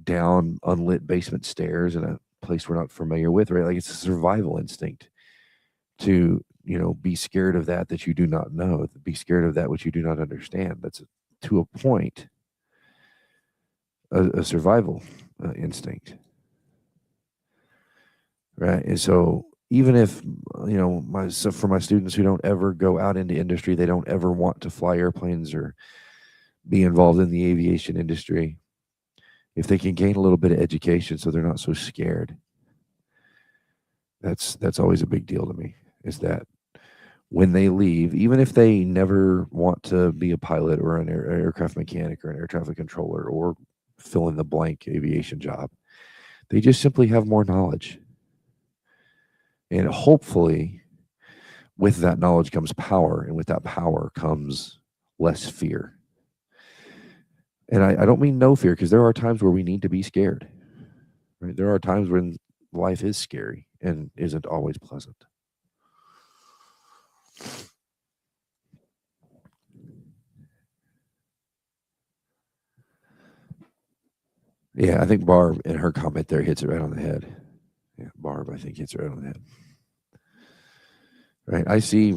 down unlit basement stairs in a place we're not familiar with, right? Like it's a survival instinct to, be scared of that you do not know, be scared of that which you do not understand. That's to a point a survival instinct, right? And so even if for my students who don't ever go out into industry, they don't ever want to fly airplanes or be involved in the aviation industry, if they can gain a little bit of education so they're not so scared, that's always a big deal to me, is that when they leave, even if they never want to be a pilot or an aircraft mechanic or an air traffic controller or fill in the blank aviation job, they just simply have more knowledge. And hopefully with that knowledge comes power, and with that power comes less fear. And I don't mean no fear, because there are times where we need to be scared. Right? There are times when life is scary and isn't always pleasant. Yeah, I think Barb in her comment there hits it right on the head. Yeah, Barb, I think hits it right on the head. Right. I see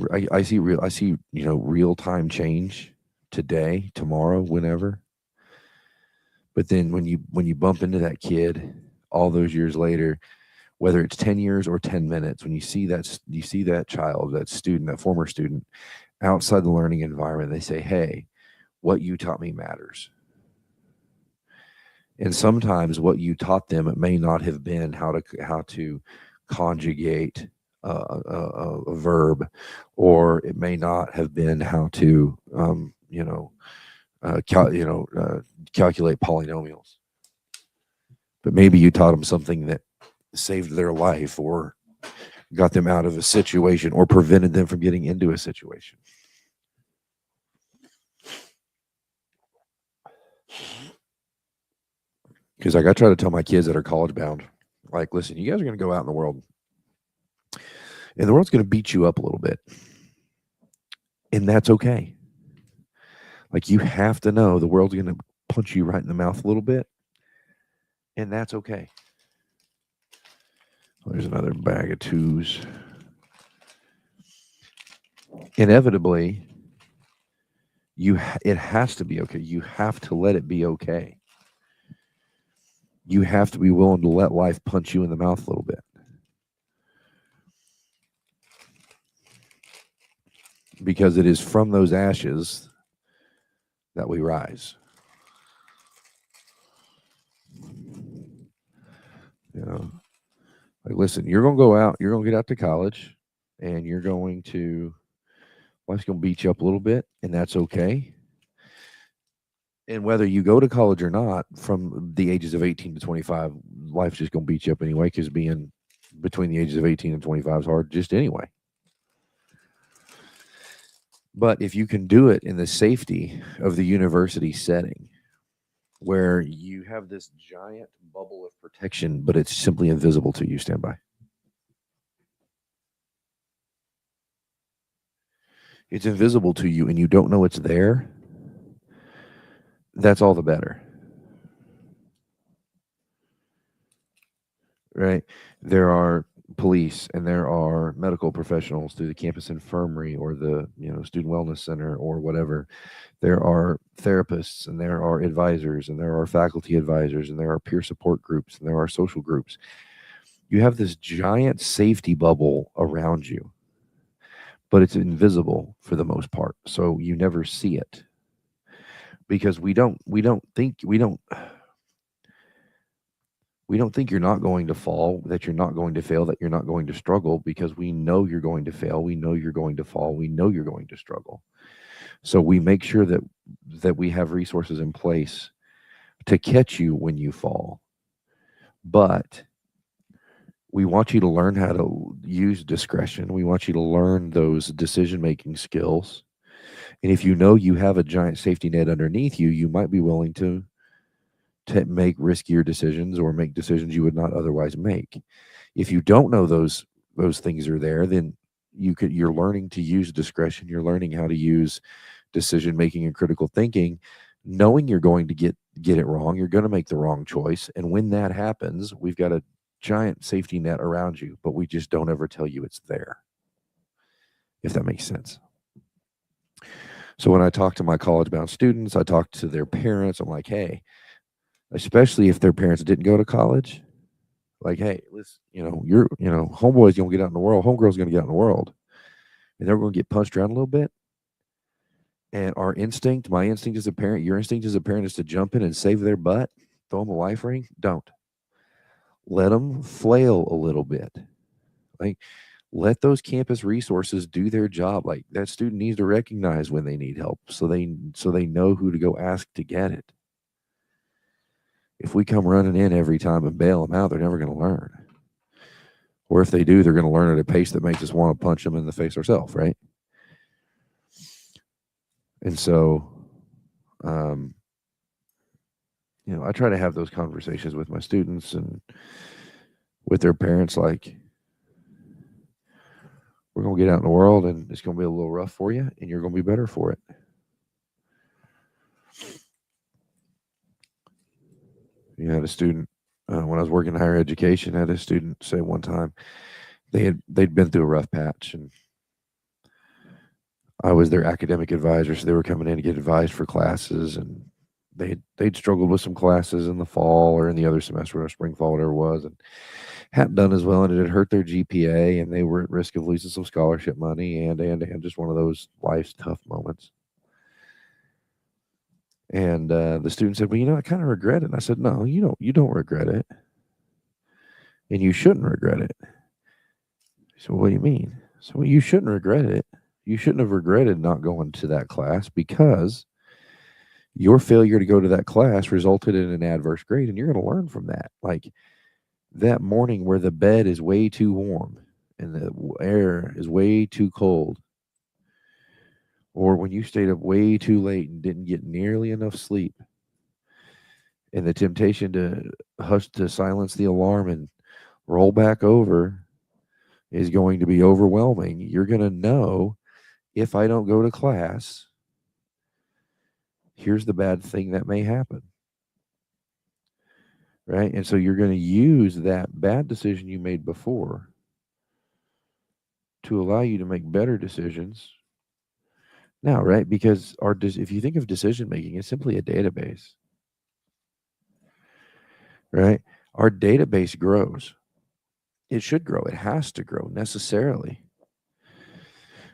real time change today, tomorrow, whenever. But then when you bump into that kid all those years later, whether it's 10 years or 10 minutes, when you see that child, that student, that former student outside the learning environment, they say, hey, what you taught me matters. And sometimes what you taught them, it may not have been how to conjugate a verb, or it may not have been how to calculate polynomials. But maybe you taught them something that saved their life, or got them out of a situation, or prevented them from getting into a situation. Because I try to tell my kids that are college bound, like, listen, you guys are going to go out in the world, and the world's going to beat you up a little bit. And that's okay. Like, you have to know the world's going to punch you right in the mouth a little bit, and that's okay. There's another bag of twos. Inevitably, it has to be okay. You have to let it be okay. You have to be willing to let life punch you in the mouth a little bit. Because it is from those ashes that we rise. Like, listen, you're going to go out, you're going to get out to college, and life's going to beat you up a little bit, and that's okay. And whether you go to college or not, from the ages of 18 to 25, life's just going to beat you up anyway, because being between the ages of 18 and 25 is hard just anyway. But if you can do it in the safety of the university setting, where you have this giant bubble of protection, but it's simply invisible to you. Stand by. It's invisible to you and you don't know it's there. That's all the better. Right? There are police and there are medical professionals through the campus infirmary or the student wellness center or whatever. There are therapists and there are advisors and there are faculty advisors and there are peer support groups and there are social groups. You have this giant safety bubble around you, but it's invisible for the most part, so you never see it because we don't think you're not going to fall, that you're not going to fail, that you're not going to struggle, because we know you're going to fail, we know you're going to fall, we know you're going to struggle. So we make sure that we have resources in place to catch you when you fall. But we want you to learn how to use discretion. We want you to learn those decision-making skills. And if you know you have a giant safety net underneath you, you might be willing to make riskier decisions or make decisions you would not otherwise make. If you don't know those things are there, then you're learning to use discretion. You're learning how to use decision making and critical thinking, knowing you're going to get it wrong. You're going to make the wrong choice, and when that happens, we've got a giant safety net around you, but we just don't ever tell you it's there, if that makes sense. So when I talk to my college-bound students, I talk to their parents. I'm like, hey, especially if their parents didn't go to college, like, hey, listen, homeboy's gonna get out in the world, homegirl's gonna get out in the world, and they're gonna get punched around a little bit. And my instinct as a parent, your instinct as a parent is to jump in and save their butt, throw them a life ring. Don't. Let them flail a little bit. Like, let those campus resources do their job. Like, that student needs to recognize when they need help, so they know who to go ask to get it. If we come running in every time and bail them out, they're never going to learn. Or if they do, they're going to learn at a pace that makes us want to punch them in the face ourselves, right? And so, I try to have those conversations with my students and with their parents, like, we're going to get out in the world and it's going to be a little rough for you and you're going to be better for it. You had a student, when I was working in higher education, I had a student say one time they'd been through a rough patch, and I was their academic advisor, so they were coming in to get advised for classes, and they'd struggled with some classes in the fall or in the other semester or spring, fall, whatever it was, and hadn't done as well, and it had hurt their GPA, and they were at risk of losing some scholarship money, and just one of those life's tough moments. And the student said, well, I kind of regret it. And I said, no, you don't regret it. And you shouldn't regret it. He said, well, what do you mean? So, well, you shouldn't regret it. You shouldn't have regretted not going to that class, because your failure to go to that class resulted in an adverse grade, and you're going to learn from that. Like that morning where the bed is way too warm and the air is way too cold, or when you stayed up way too late and didn't get nearly enough sleep, and the temptation to silence the alarm and roll back over is going to be overwhelming. You're going to know, if I don't go to class, here's the bad thing that may happen. Right? And so you're going to use that bad decision you made before to allow you to make better decisions now, right? Because if you think of decision making, it's simply a database, right? Our database grows. It should grow. It has to grow necessarily.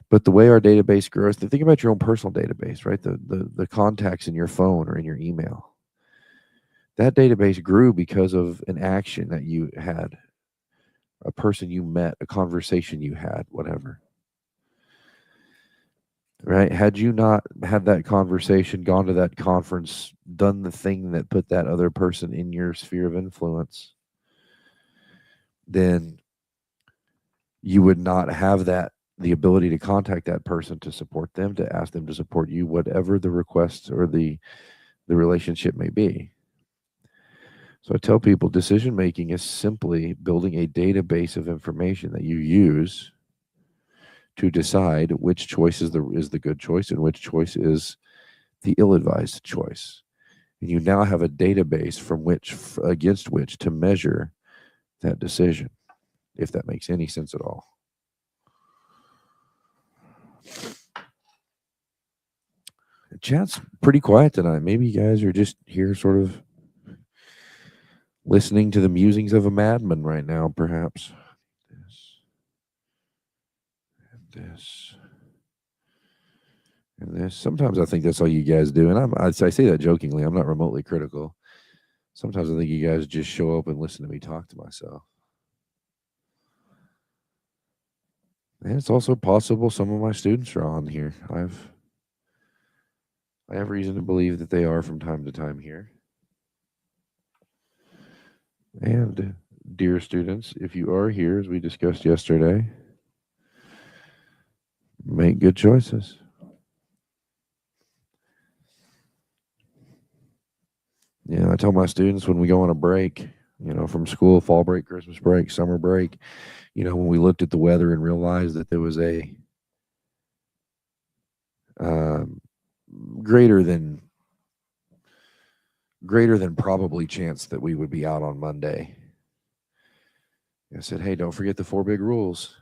But the way our database grows, think about your own personal database, right? The contacts in your phone or in your email. That database grew because of an action that you had, a person you met, a conversation you had, whatever. Right? Had you not had that conversation, gone to that conference, done the thing that put that other person in your sphere of influence, then you would not have the ability to contact that person, to support them, to ask them to support you, whatever the request or the relationship may be. So I tell people decision making is simply building a database of information that you use to decide which choice is the good choice and which choice is the ill-advised choice. And you now have a database from which against which to measure that decision, if that makes any sense at all. Chat's pretty quiet tonight. Maybe you guys are just here sort of listening to the musings of a madman right now, perhaps. This and this and this. Sometimes I think that's all you guys do. And I say that jokingly. I'm not remotely critical. Sometimes I think you guys just show up and listen to me talk to myself. And it's also possible some of my students are on here. I have reason to believe that they are from time to time here. And dear students, if you are here, as we discussed yesterday, make good choices. Yeah, I tell my students when we go on a break, from school, fall break, Christmas break, summer break, when we looked at the weather and realized that there was a um, greater than probably chance that we would be out on Monday. I said, hey, don't forget the 4 big rules.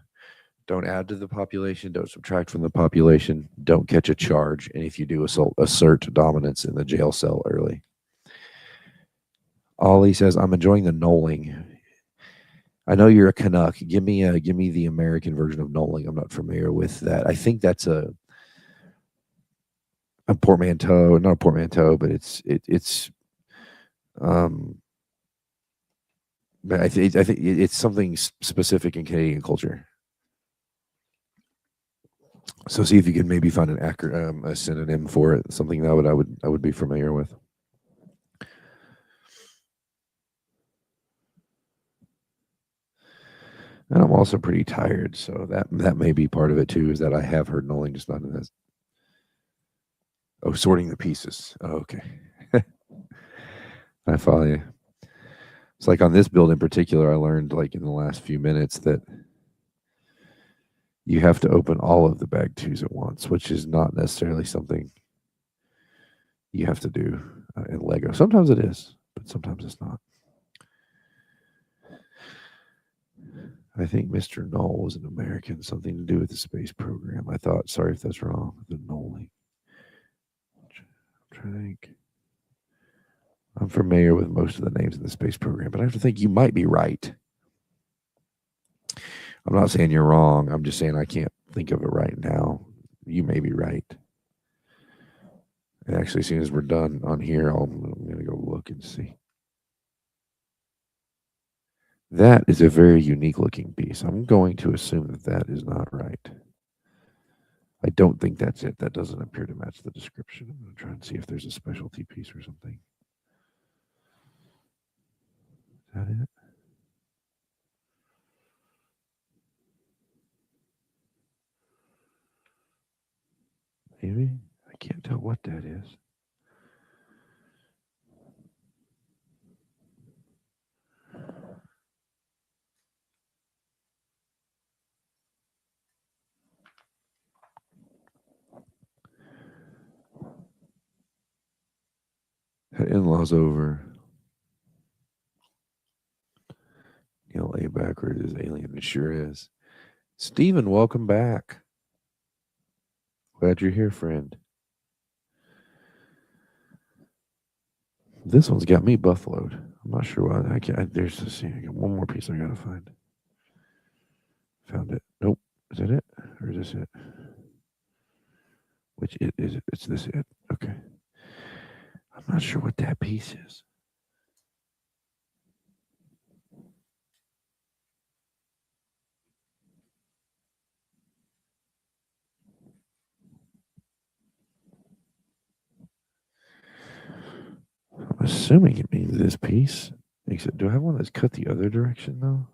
Don't add to the population. Don't subtract from the population. Don't catch a charge. And if you do, assert dominance in the jail cell early. Ollie says, I'm enjoying the knolling. I know you're a Canuck. Give me the American version of knolling. I'm not familiar with that. I think that's a portmanteau, not a portmanteau, but it's but I think it's something specific in Canadian culture. So see if you can maybe find a synonym for it, something that I would be familiar with. And I'm also pretty tired, so that may be part of it too. Is that I have heard knolling, just not in this. Oh, sorting the pieces. Oh, okay, I follow you. It's like on this build in particular, I learned like in the last few minutes that you have to open all of the bag twos at once, which is not necessarily something you have to do in Lego. Sometimes it is, but sometimes it's not. I think Mr. Knoll was an American, something to do with the space program. I thought, sorry if that's wrong, the Knolling. I'm trying to think. I'm familiar with most of the names in the space program, but I have to think you might be right. I'm not saying you're wrong. I'm just saying I can't think of it right now. You may be right. And actually, as soon as we're done on here, I'm going to go look and see. That is a very unique looking piece. I'm going to assume that is not right. I don't think that's it. That doesn't appear to match the description. I'm going to try and see if there's a specialty piece or something. Is that it? Maybe? I can't tell what that is. Had in-laws over. Lay backward is alien. It sure is. Steven, welcome back. Glad you're here, friend. This one's got me buffaloed. I'm not sure why. I can't. There's I got one more piece I gotta find. Found it. Nope. Is that it? Or is this it? Which it is it? It's this it. Okay. I'm not sure what that piece is. I'm assuming it means this piece. Except, do I have one that's cut the other direction though?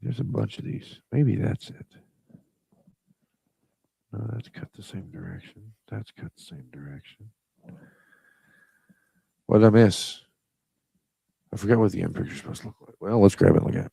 There's a bunch of these. Maybe that's it. No, that's cut the same direction. That's cut the same direction. What did I miss? I forgot what the end picture's supposed to look like. Well, let's grab it and look at it.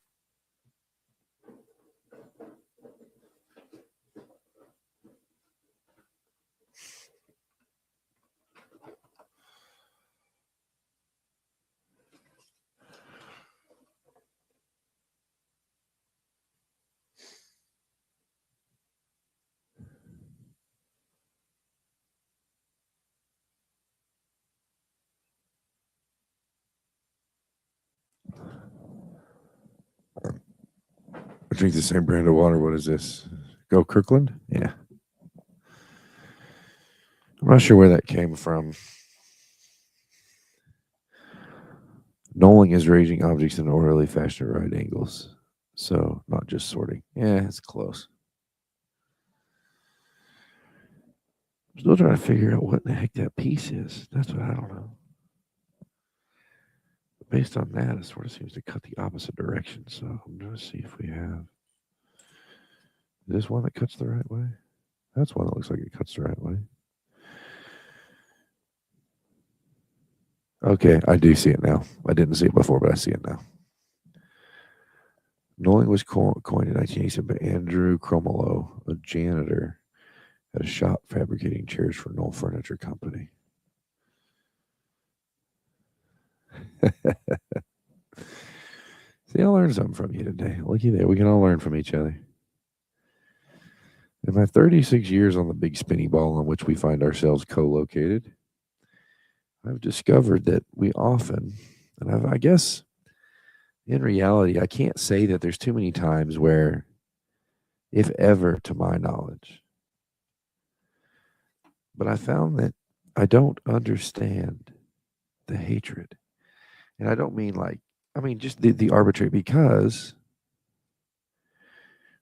I drink the same brand of water. What is this? Go Kirkland? Yeah. I'm not sure where that came from. Knolling is arranging objects in an orderly fashion at right angles. So, not just sorting. Yeah, it's close. I'm still trying to figure out what the heck that piece is. That's what I don't know. But based on that, it sort of seems to cut the opposite direction. So, I'm going to see if we have this one that cuts the right way. That's one that looks like it cuts the right way. Okay, I do see it now. I didn't see it before, but I see it now. Knolling was coined in 1987 by Andrew Cromwell, a janitor at a shop fabricating chairs for Knoll Furniture Company. See, I learned something from you today. Looky there. We can all learn from each other. In my 36 years on the big spinny ball on which we find ourselves co-located, I've discovered that we often, and I guess in reality, I can't say that there's too many times where, if ever, to my knowledge, but I found that I don't understand the hatred. And I don't mean just the arbitrary, because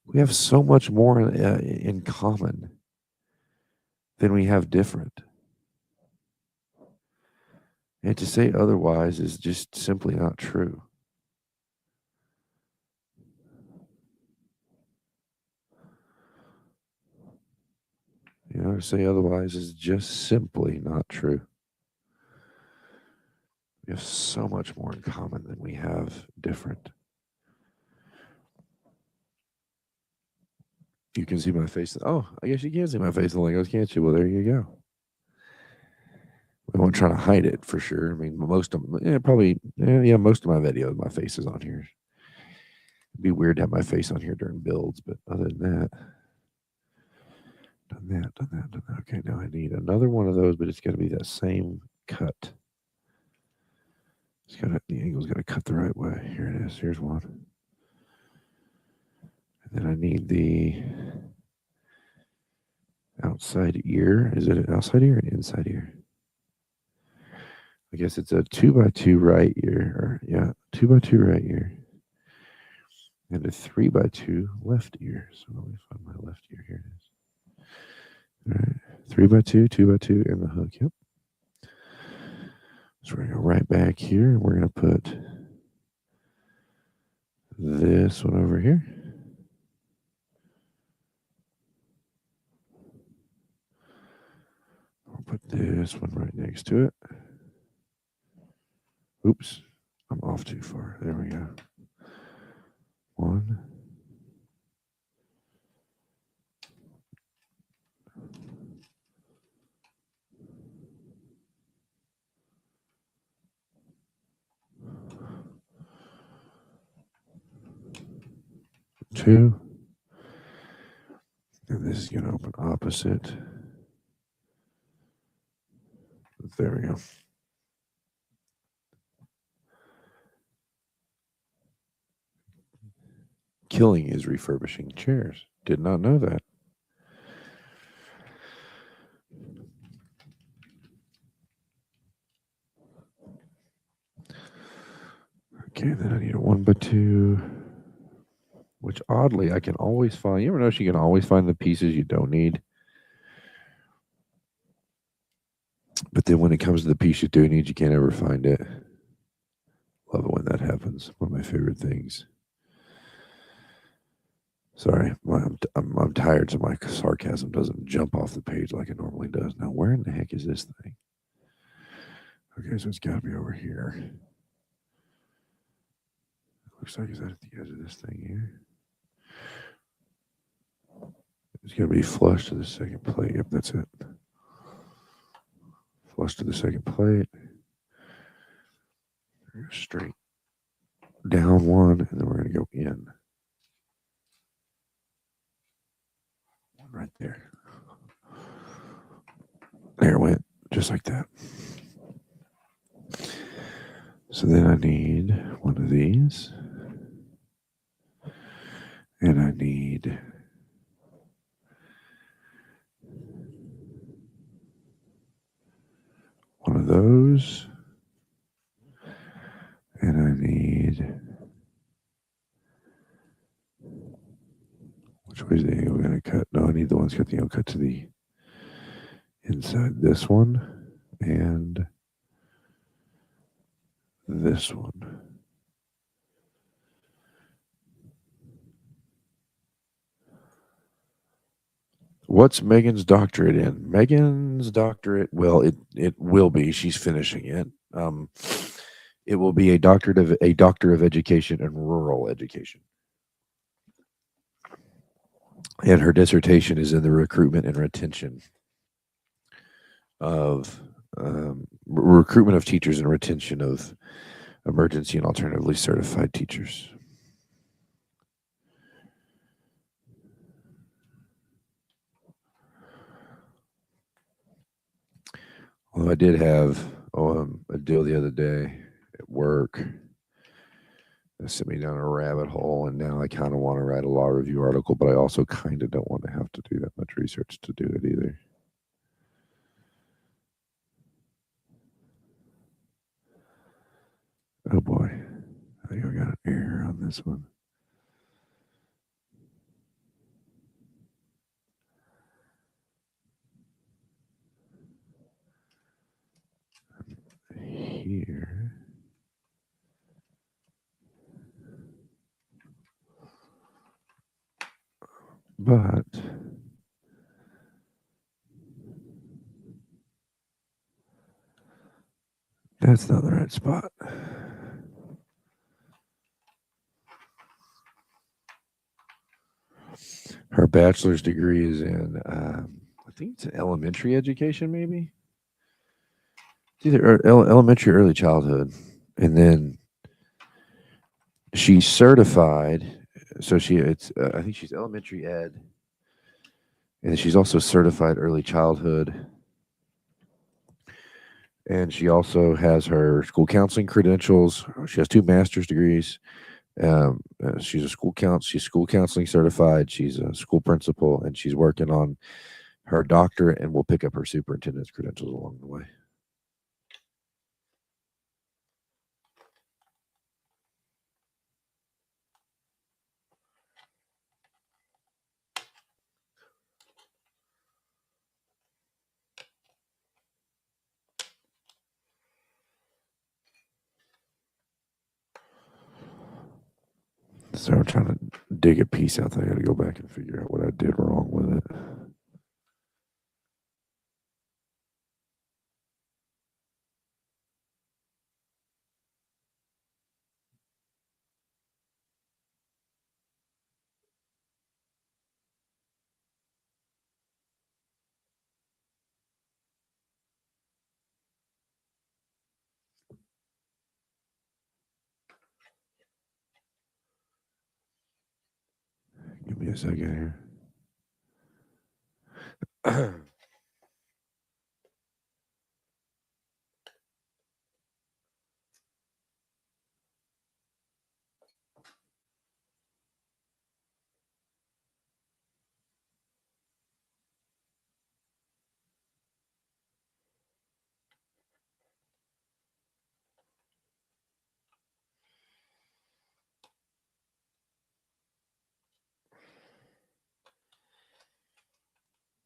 we have so much more in common than we have different. And to say otherwise is just simply not true. To say otherwise is just simply not true. We have so much more in common than we have different. You can see my face. Oh, I guess you can see my face in the Legos, can't you? Well, there you go. I won't try to hide it for sure. I mean, most of my videos, my face is on here. It'd be weird to have my face on here during builds, but other than that, done that. Okay, now I need another one of those, but it's got to be that same cut. The angle's got to cut the right way. Here it is. Here's one. And then I need the outside ear. Is it an outside ear or an inside ear? I guess it's a 2x2 right ear. 2x2 right ear. And a 3x2 left ear. So let me find my left ear. Here it is. All right. 3x2, 2x2, and the hook. Yep. So we're going to go right back here. And we're going to put this one over here. I'll put this one right next to it. Oops. I'm off too far. There we go. 1. 2. And this is going to open opposite. There we go. Killing is refurbishing chairs. Did not know that. Okay, then I need a 1x2. Which oddly I can always find. You ever notice you can always find the pieces you don't need? But then when it comes to the piece you do need, you can't ever find it. Love it when that happens. One of my favorite things. Sorry, I'm tired, so my sarcasm doesn't jump off the page like it normally does. Now, where in the heck is this thing? Okay, so it's got to be over here. looks like. Is that at the edge of this thing here? It's going to be flush to the second plate. Yep, that's it. Flush to the second plate. Straight down one, and then we're going to go in. One right there. There it went, just like that. So then I need one of these. And I need one of those. And I need, which way is the angle going to cut? No, I need the ones cut the angle cut to the inside. This one and this one. What's Megan's doctorate in? Megan's doctorate, well, it will be. She's finishing it. It will be a doctor of education in rural education. And her dissertation is in the recruitment and retention of recruitment of teachers and retention of emergency and alternatively certified teachers. Although I did have a deal the other day at work that sent me down a rabbit hole, and now I kind of want to write a law review article, but I also kind of don't want to have to do that much research to do it either. Oh boy, I think I got an error on this one. Here. But that's not the right spot. Her bachelor's degree is in, I think it's in elementary education, maybe. It's either elementary or early childhood. And then she's certified. So I think she's elementary ed. And she's also certified early childhood. And she also has her school counseling credentials. She has 2 master's degrees. She's school counseling certified. She's a school principal, and she's working on her doctorate, and will pick up her superintendent's credentials along the way. So I'm trying to dig a piece out there. I got to go back and figure out what I did wrong with it. Give me a second here.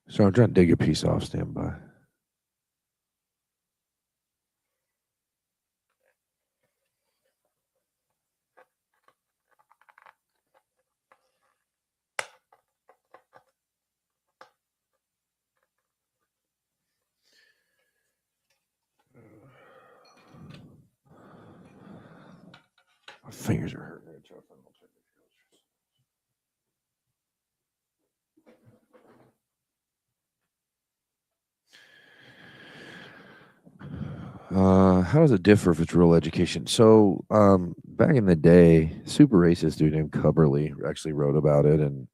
So I'm trying to dig a piece off. Stand by. My fingers are hurting. How does it differ if it's rural education? So, back in the day, super racist dude named Cubberley actually wrote about it, and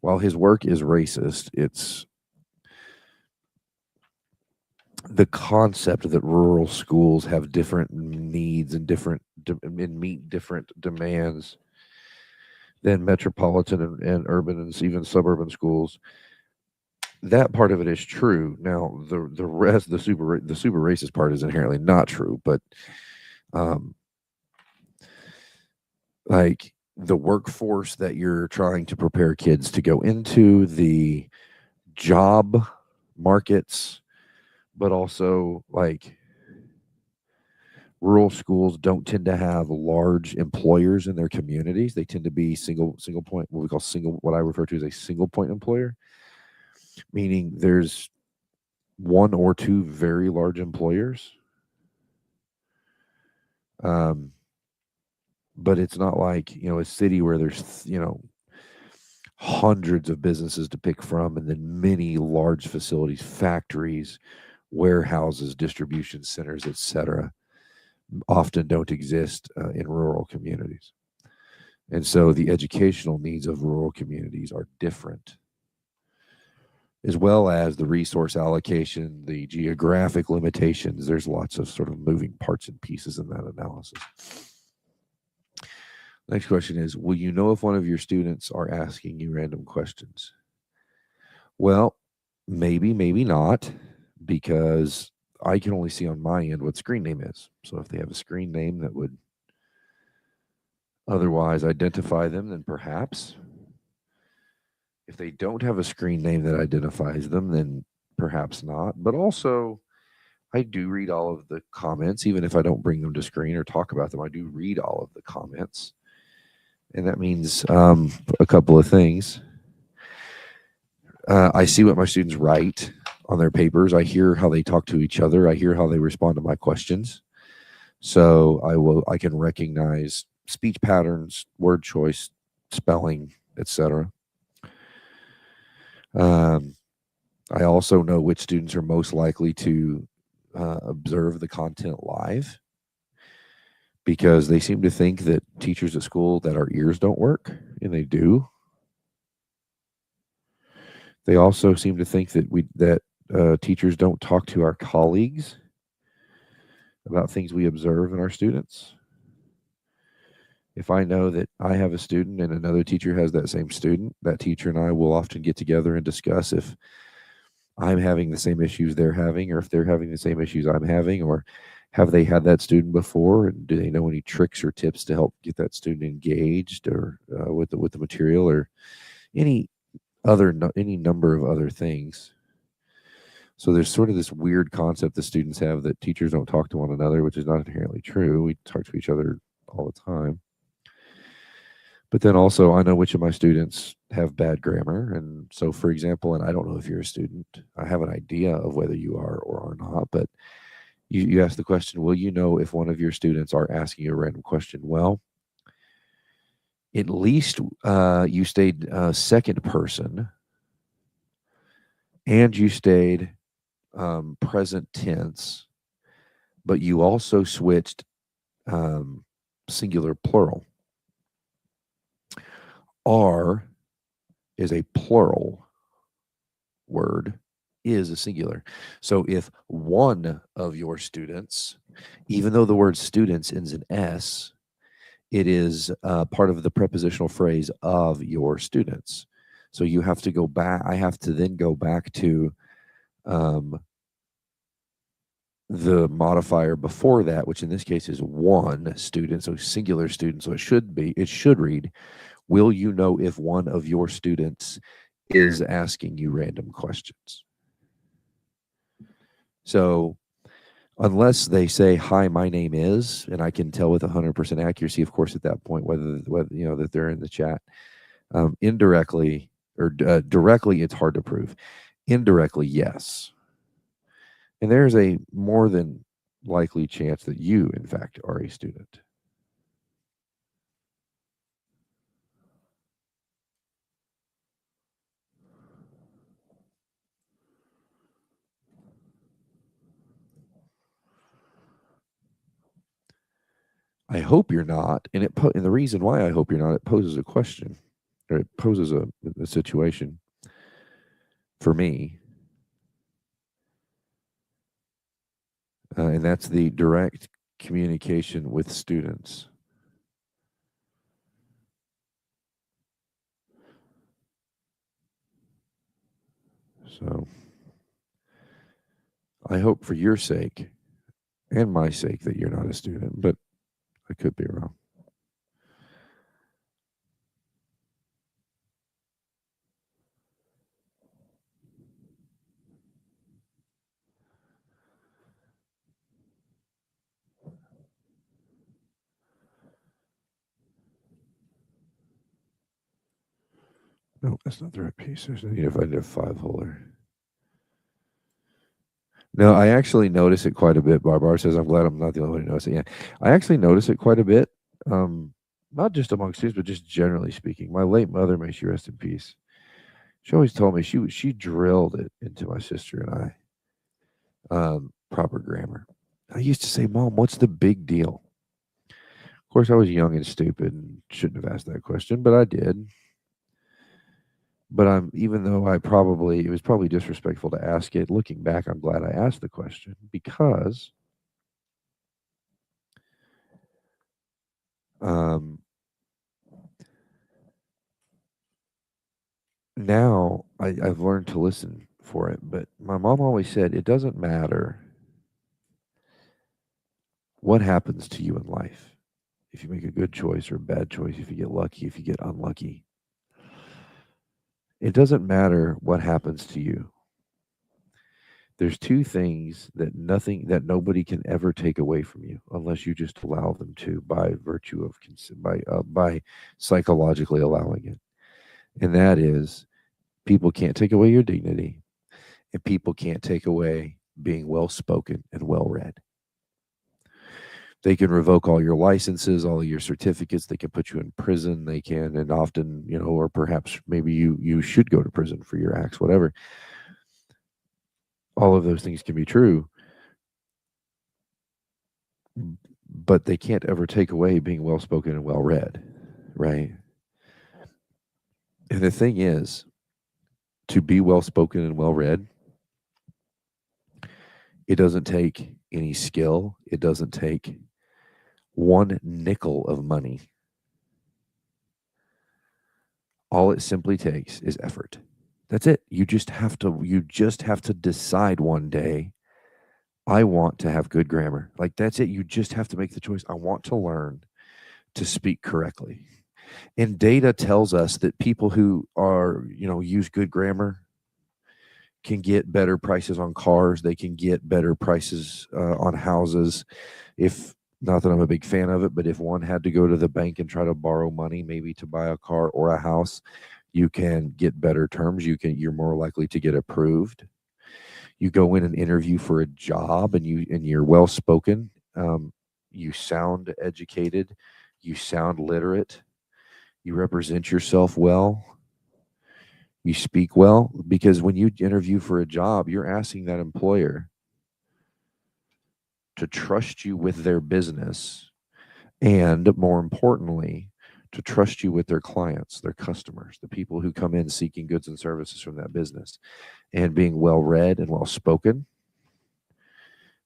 while his work is racist, it's the concept that rural schools have different needs and and meet different demands than metropolitan and urban and even suburban schools. That part of it is true. Now, the rest, the super racist part is inherently not true, but um, like the workforce that you're trying to prepare kids to go into, the job markets, but also like rural schools don't tend to have large employers in their communities. They tend to be single point, what we call what I refer to as a single point employer, meaning there's one or two very large employers. Um, but it's not like, a city where there's, hundreds of businesses to pick from, and then many large facilities, factories, warehouses, distribution centers, etc., often don't exist in rural communities. And so the educational needs of rural communities are different, as well as the resource allocation, the geographic limitations. There's lots of sort of moving parts and pieces in that analysis. Next question is, will you know if one of your students are asking you random questions? Well, maybe, maybe not, because I can only see on my end what screen name is. So if they have a screen name that would otherwise identify them, then perhaps. If they don't have a screen name that identifies them, then perhaps not. But also, I do read all of the comments, even if I don't bring them to screen or talk about them. I do read all of the comments. And that means a couple of things. I see what my students write on their papers. I hear how they talk to each other. I hear how they respond to my questions. So I can recognize speech patterns, word choice, spelling, etc. I also know which students are most likely to observe the content live, because they seem to think that teachers at school that our ears don't work, and they do. They also seem to think that teachers don't talk to our colleagues about things we observe in our students. If I know that I have a student and another teacher has that same student, that teacher and I will often get together and discuss if I'm having the same issues they're having, or if they're having the same issues I'm having, or have they had that student before, and do they know any tricks or tips to help get that student engaged, or with the material, or any any number of other things. So there's sort of this weird concept that students have that teachers don't talk to one another, which is not inherently true. We talk to each other all the time. But then also, I know which of my students have bad grammar. And so, for example, and I don't know if you're a student, I have an idea of whether you are or are not, but you ask the question, will you know if one of your students are asking you a random question? Well, at least you stayed second person, and you stayed present tense, but you also switched singular plural. Are is a plural word, is a singular. So if one of your students, even though the word students ends in S, it is part of the prepositional phrase of your students. So you have to go back. I have to then go back to the modifier before that, which in this case is one student, so singular student. So it should read, will you know if one of your students is asking you random questions? So unless they say, hi, my name is, and I can tell with 100% accuracy, of course, at that point, whether that they're in the chat, indirectly or directly, it's hard to prove. Indirectly, yes. And there's a more than likely chance that you, in fact, are a student. I hope you're not, and and the reason why I hope you're not, it poses a question, or it poses a situation for me, and that's the direct communication with students. So I hope for your sake and my sake that you're not a student, but I could be wrong. No, that's not the right piece. There's no need if I did a 5-holer. No, I actually notice it quite a bit. Barbara says, I'm glad I'm not the only one who notices it. Yeah, I actually notice it quite a bit. Not just among students, but just generally speaking. My late mother, may she rest in peace. She always told me she drilled it into my sister and I, proper grammar. I used to say, Mom, what's the big deal? Of course, I was young and stupid and shouldn't have asked that question, but I did. But even though it was probably disrespectful to ask it, looking back, I'm glad I asked the question because um, now I've learned to listen for it. But my mom always said it doesn't matter what happens to you in life. If you make a good choice or a bad choice, if you get lucky, if you get unlucky, it doesn't matter what happens to you. There's two things that nobody can ever take away from you unless you just allow them to by virtue of by psychologically allowing it. And that is people can't take away your dignity and people can't take away being well spoken and well read. They can revoke all your licenses, all of your certificates. They can put you in prison. They can, and often, or perhaps maybe you should go to prison for your acts, whatever. All of those things can be true, but they can't ever take away being well spoken and well read, right? And the thing is, to be well spoken and well read, it doesn't take any skill. It doesn't take one nickel of money. All it simply takes is effort. That's it. You just have to decide one day, I want to have good grammar. Like that's it. You just have to make the choice. I want to learn to speak correctly. And data tells us that people who use good grammar can get better prices on cars. They can get better prices on houses. If not that I'm a big fan of it, but if one had to go to the bank and try to borrow money, maybe to buy a car or a house, you can get better terms. You're more likely to get approved. You go in and interview for a job, and you're well spoken. You sound educated. You sound literate. You represent yourself well. You speak well, because when you interview for a job, you're asking that employer to trust you with their business, and more importantly, to trust you with their clients, their customers, the people who come in seeking goods and services from that business. And being well read and well spoken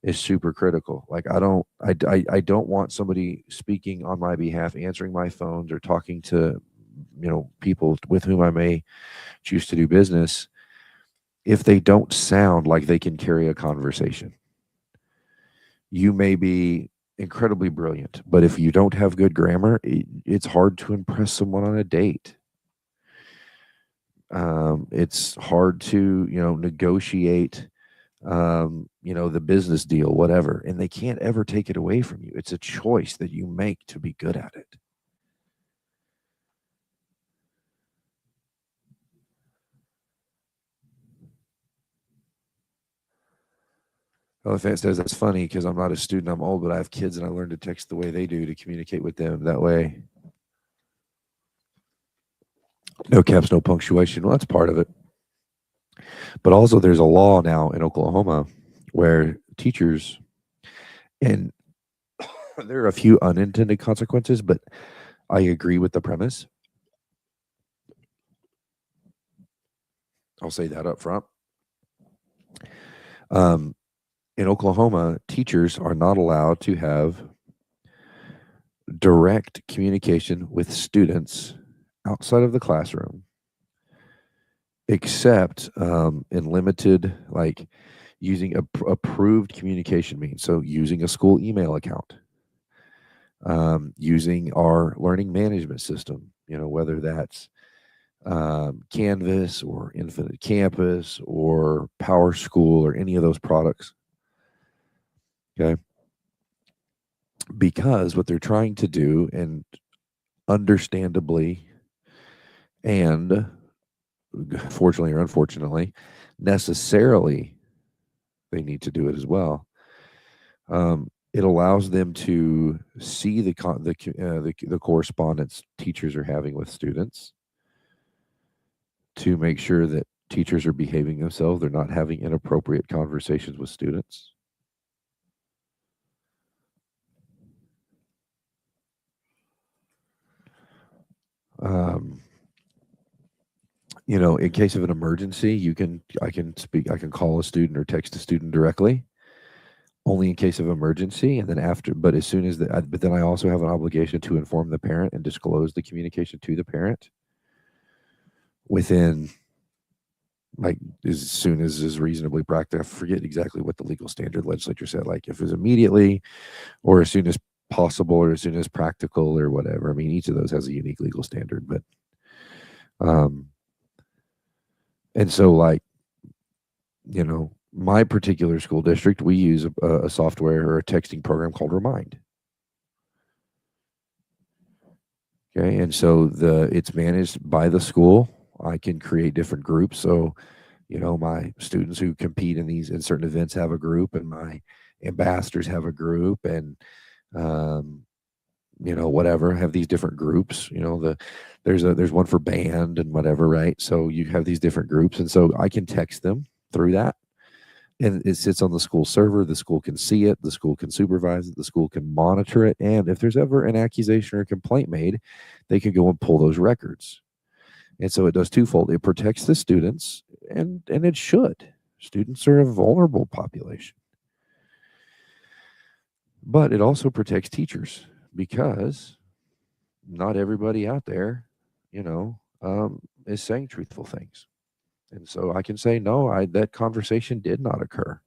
is super critical. Like I don't want somebody speaking on my behalf, answering my phones or talking to people with whom I may choose to do business if they don't sound like they can carry a conversation. You may be incredibly brilliant, but if you don't have good grammar, it's hard to impress someone on a date. It's hard to negotiate the business deal, whatever, and they can't ever take it away from you. It's a choice that you make to be good at it. Elephant says that's funny because I'm not a student, I'm old, but I have kids and I learned to text the way they do to communicate with them that way. No caps, no punctuation. Well, that's part of it. But also, there's a law now in Oklahoma where teachers, and There are a few unintended consequences, but I agree with the premise. I'll say that up front. In Oklahoma, teachers are not allowed to have direct communication with students outside of the classroom, except in limited, like using approved communication means. So, using a school email account, using our learning management system, whether that's Canvas or Infinite Campus or Power School or any of those products. Okay. Because what they're trying to do, and understandably, and fortunately or unfortunately, necessarily, they need to do it as well. It allows them to see the correspondence teachers are having with students, to make sure that teachers are behaving themselves. They're not having inappropriate conversations with students. In case of an emergency, I can call a student or text a student directly, only in case of emergency. And then but as soon as but then I also have an obligation to inform the parent and disclose the communication to the parent within, like, as soon as is reasonably practical. I forget exactly what the legal standard legislature said, like if it was immediately or as soon as possible or as soon as practical or whatever. I mean, each of those has a unique legal standard, but and so, like, my particular school district, we use a software or a texting program called Remind. Okay, and so it's managed by the school. I can create different groups. So, my students who compete in certain events have a group, and my ambassadors have a group, and whatever, have these different groups. There's one for band and whatever, right? So you have these different groups, and so I can text them through that, and it sits on the school server. The school can see it, the school can supervise it, the school can monitor it, and if there's ever an accusation or a complaint made, they can go and pull those records. And so it does twofold. It protects the students, and it should. Students are a vulnerable population. But it also protects teachers, because not everybody out there, is saying truthful things. And so I can say, no, that conversation did not occur.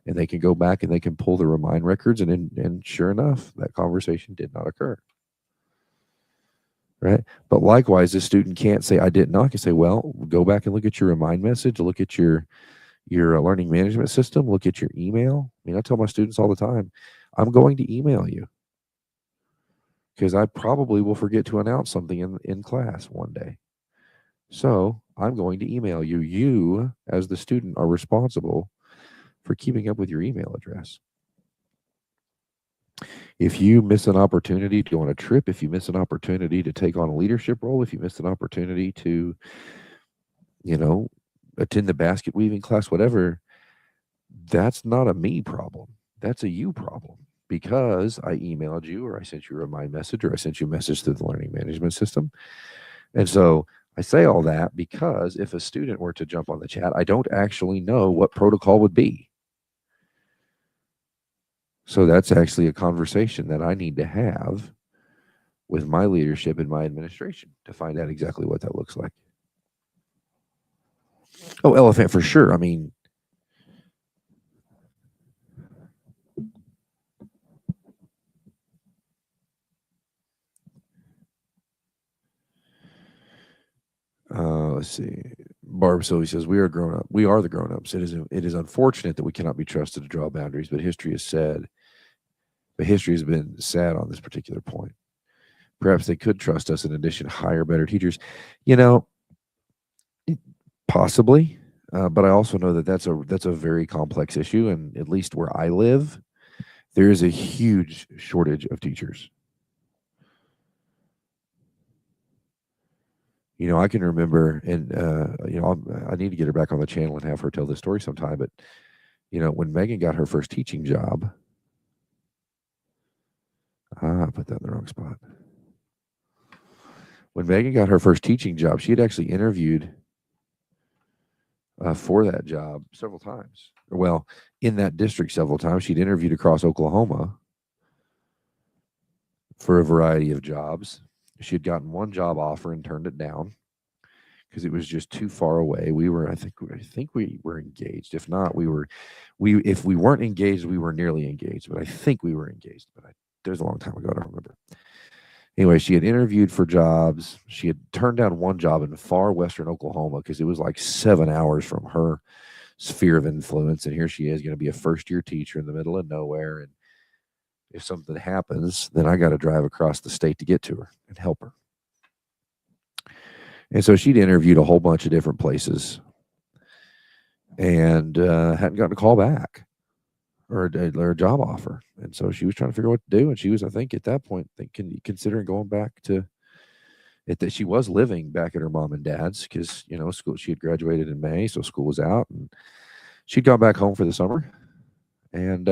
And they can go back and they can pull the Remind records, and sure enough, that conversation did not occur. Right? But likewise, the student can't say, I didn't know. I can say, well, go back and look at your Remind message, look at your learning management system, look at your email. I mean, I tell my students all the time, I'm going to email you, because I probably will forget to announce something in class one day. So I'm going to email you. You, as the student, are responsible for keeping up with your email address. If you miss an opportunity to go on a trip, if you miss an opportunity to take on a leadership role, if you miss an opportunity to, attend the basket weaving class, whatever, that's not a me problem. That's a you problem, because I emailed you, or I sent you a Remind message, or I sent you a message through the learning management system. And so I say all that because if a student were to jump on the chat, I don't actually know what protocol would be. So that's actually a conversation that I need to have with my leadership and my administration to find out exactly what that looks like. Oh, elephant for sure. I mean, let's see. Barb Sylvie says, we are grown up. We are the grown ups. It is unfortunate that we cannot be trusted to draw boundaries, but history has been sad on this particular point. Perhaps they could trust us, in addition, hire better teachers. Possibly, but I also know that that's a very complex issue, and at least where I live, there is a huge shortage of teachers. I can remember, and I need to get her back on the channel and have her tell this story sometime. But when Megan got her first teaching job, the wrong spot. When Megan got her first teaching job, she had actually interviewed for that job several times. Well, in that district several times. She'd interviewed across Oklahoma for a variety of jobs. She had gotten one job offer and turned it down because it was just too far away. I think we were engaged. If not, if we weren't engaged, we were nearly engaged. But I think we were engaged. But it was a long time ago. I don't remember. Anyway, she had interviewed for jobs. She had turned down one job in far western Oklahoma because it was like 7 hours from her sphere of influence. And here she is going to be a first-year teacher in the middle of nowhere. And if something happens, then I got to drive across the state to get to her and help her. And so she'd interviewed a whole bunch of different places and hadn't gotten a call back or a job offer. And so she was trying to figure out what to do. And she was, I think, at that point, considering going back to it, that she was living back at her mom and dad's because, school, she had graduated in May, so school was out. And she'd gone back home for the summer. And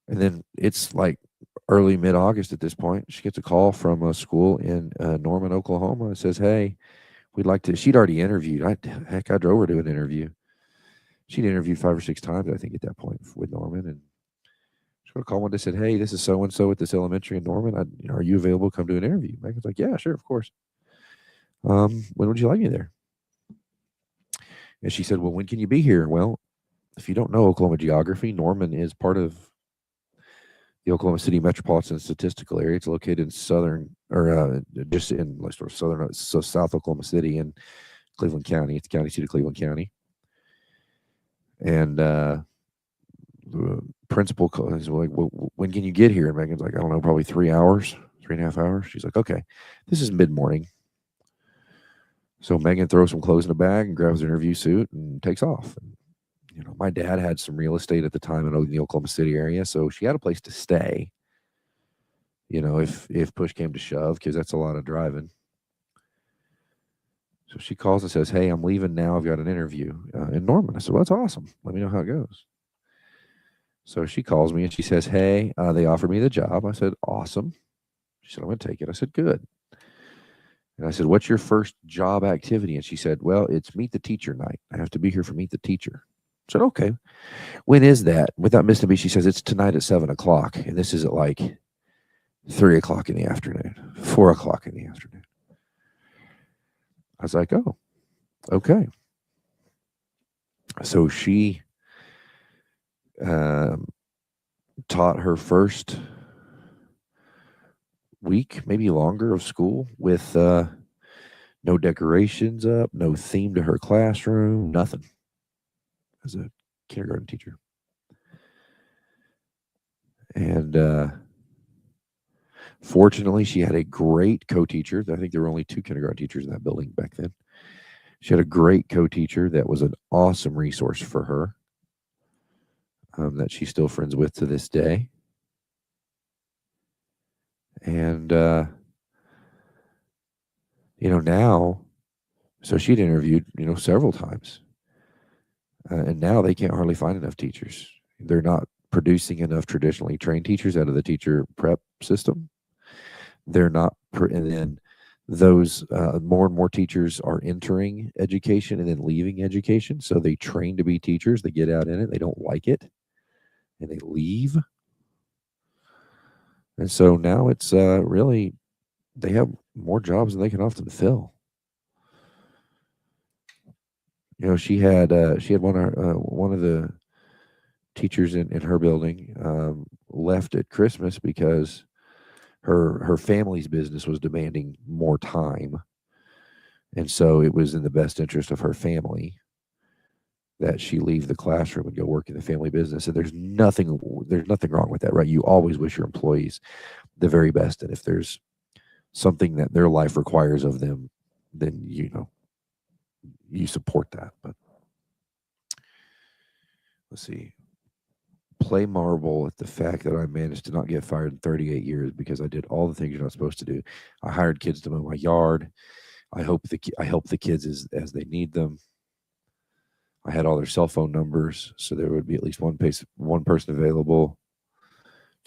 then it's like early mid-August at this point. She gets a call from a school in Norman, Oklahoma. It says, hey, we'd like to. She'd already interviewed. I drove her to an interview. She'd interviewed 5 or 6 times, I think, at that point with Norman. And she got a call one day, said, hey, this is so-and-so at this elementary in Norman. Are you available to come to an interview? Megan's like, yeah, sure, of course. When would you like me there? And she said, well, when can you be here? Well, if you don't know Oklahoma geography, Norman is part of the Oklahoma City metropolitan statistical area. It's located in just in like sort of southern, so South Oklahoma City in Cleveland County. It's the county seat of Cleveland County. And the principal is like, well, when can you get here? And Megan's like, I don't know, probably 3.5 hours. She's like, okay, this is mid-morning. So Megan throws some clothes in a bag and grabs her interview suit and takes off. And, my dad had some real estate at the time in the Oklahoma City area, so she had a place to stay. If push came to shove, because that's a lot of driving. So she calls and says, hey, I'm leaving now. I've got an interview in Norman. I said, well, that's awesome. Let me know how it goes. So she calls me and she says, hey, they offered me the job. I said, awesome. She said, I'm going to take it. I said, good. And I said, what's your first job activity? And she said, well, it's meet the teacher night. I have to be here for meet the teacher. I said, okay. When is that? Without missing a beat, she says, it's tonight at 7 o'clock. And this is at like 3 o'clock in the afternoon, 4 o'clock in the afternoon. I was like, oh, okay. So she taught her first week, maybe longer, of school with no decorations up, no theme to her classroom, nothing, as a kindergarten teacher. And fortunately, she had a great co-teacher. I think there were only 2 kindergarten teachers in that building back then. She had a great co-teacher that was an awesome resource for her, that she's still friends with to this day. And, now, so she'd interviewed, several times. And now they can't hardly find enough teachers. They're not producing enough traditionally trained teachers out of the teacher prep system. They're not, and then those more and more teachers are entering education and then leaving education. So they train to be teachers. They get out in it. They don't like it. And they leave. And so now it's really, they have more jobs than they can often fill. She had one of the teachers in her building left at Christmas because her family's business was demanding more time, and so it was in the best interest of her family that she leave the classroom and go work in the family business. And there's nothing wrong with that, right? You always wish your employees the very best, and if there's something that their life requires of them, then you support that. But let's see. Play marble at the fact that I managed to not get fired in 38 years because I did all the things you're not supposed to do. I hired kids to mow my yard. I help the kids as they need them. I had all their cell phone numbers, so there would be at least one person available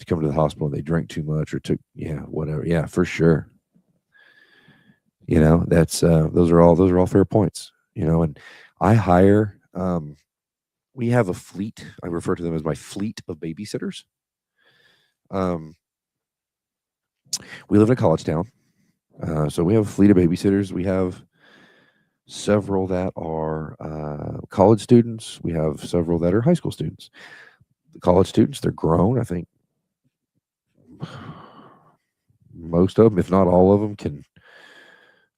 to come to the hospital and they drank too much or took, whatever. Yeah, for sure. That's those are all fair points. And I hire. We have a fleet. I refer to them as my fleet of babysitters. We live in a college town, so we have a fleet of babysitters. We have several that are college students. We have several that are high school students. The college students, they're grown. I think most of them, if not all of them, can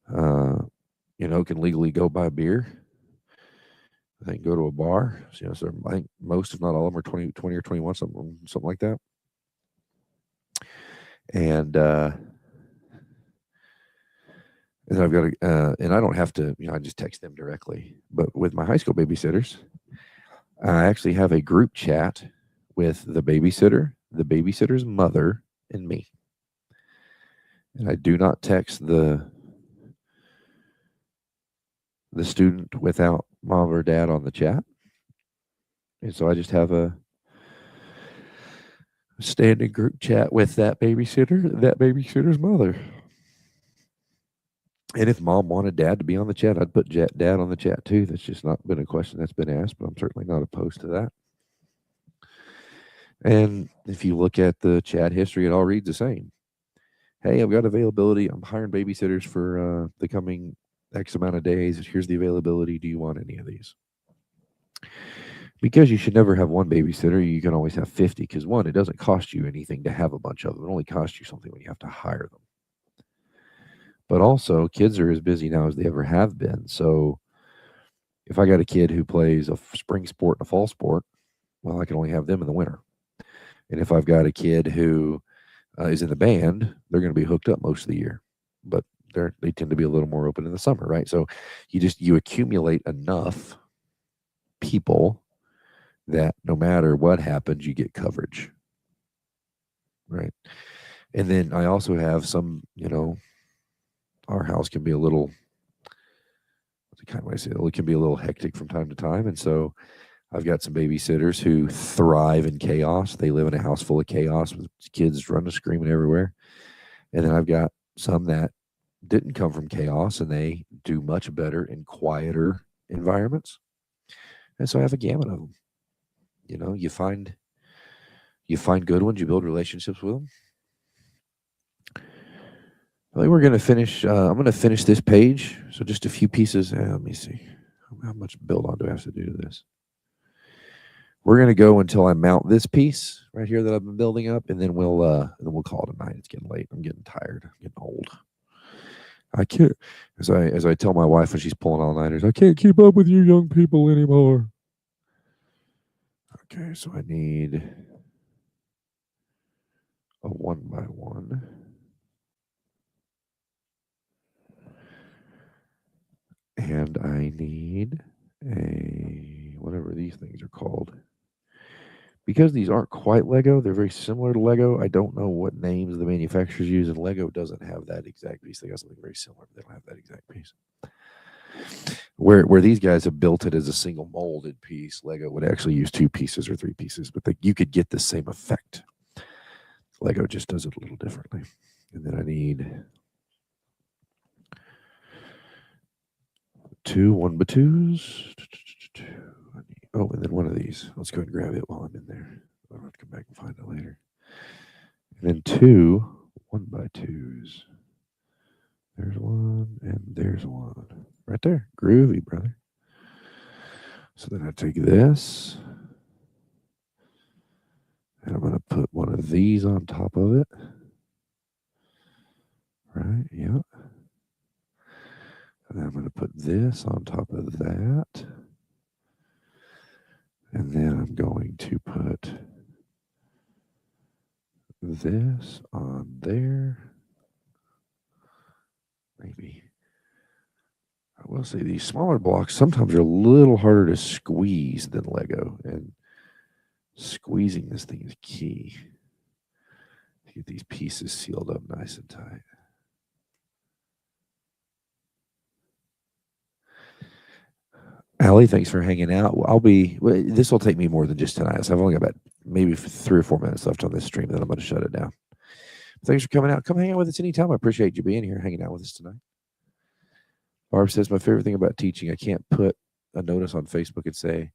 can legally go buy beer. I think go to a bar. So I think most, if not all of them, are 20 or 21, something like that. And then I've got and I don't have to, I just text them directly. But with my high school babysitters, I actually have a group chat with the babysitter, the babysitter's mother, and me. And I do not text the student without mom or dad on the chat. And so I just have a standing group chat with that babysitter's mother. And if mom wanted dad to be on the chat, I'd put dad on the chat too. That's just not been a question that's been asked, but I'm certainly not opposed to that. And if you look at the chat history, it all reads the same. Hey, I've got availability. I'm hiring babysitters for the coming X amount of days. Here's the availability. Do you want any of these? Because you should never have one babysitter. You can always have 50 because, one, it doesn't cost you anything to have a bunch of them. It only costs you something when you have to hire them. But also, kids are as busy now as they ever have been. So if I got a kid who plays a spring sport and a fall sport, well, I can only have them in the winter. And if I've got a kid who is in the band, they're going to be hooked up most of the year. But they tend to be a little more open in the summer, right? So you accumulate enough people that no matter what happens, you get coverage, right? And then I also have some, our house can be a little, what's the kind of way I say it? It can be a little hectic from time to time. And so I've got some babysitters who thrive in chaos. They live in a house full of chaos with kids running, screaming everywhere. And then I've got some that didn't come from chaos and they do much better in quieter environments. And so I have a gamut of them. You find good ones, you build relationships with them. I think we're going to finish. I'm going to finish this page. So just a few pieces. Let me see. How much build on do I have to do to this? We're going to go until I mount this piece right here that I've been building up, and then we'll call it a night. It's getting late. I'm getting tired. I'm getting old. I can't, as I tell my wife when she's pulling all-nighters, I can't keep up with you young people anymore. Okay, so I need a 1x1. And I need a, whatever these things are called. Because these aren't quite Lego, they're very similar to Lego. I don't know what names the manufacturers use, and Lego doesn't have that exact piece. They got something very similar, but they don't have that exact piece. Where these guys have built it as a single molded piece, Lego would actually use 2 pieces or 3 pieces, but you could get the same effect. Lego just does it a little differently. And then I need 2 1x2s. Oh, and then one of these. Let's go ahead and grab it while I'm in there. I don't have to come back and find it later. And then 2 1x2s. There's one, and there's one. Right there. Groovy, brother. So then I take this, and I'm going to put one of these on top of it. Right, yep. And then I'm going to put this on top of that. And then I'm going to put this on there. Maybe. I will say these smaller blocks sometimes are a little harder to squeeze than Lego. And squeezing this thing is key. To get these pieces sealed up nice and tight. Allie, thanks for hanging out. This will take me more than just tonight. So I've only got about maybe 3 or 4 minutes left on this stream, then I'm going to shut it down. Thanks for coming out. Come hang out with us anytime. I appreciate you being here, hanging out with us tonight. Barb says, my favorite thing about teaching, I can't put a notice on Facebook and say,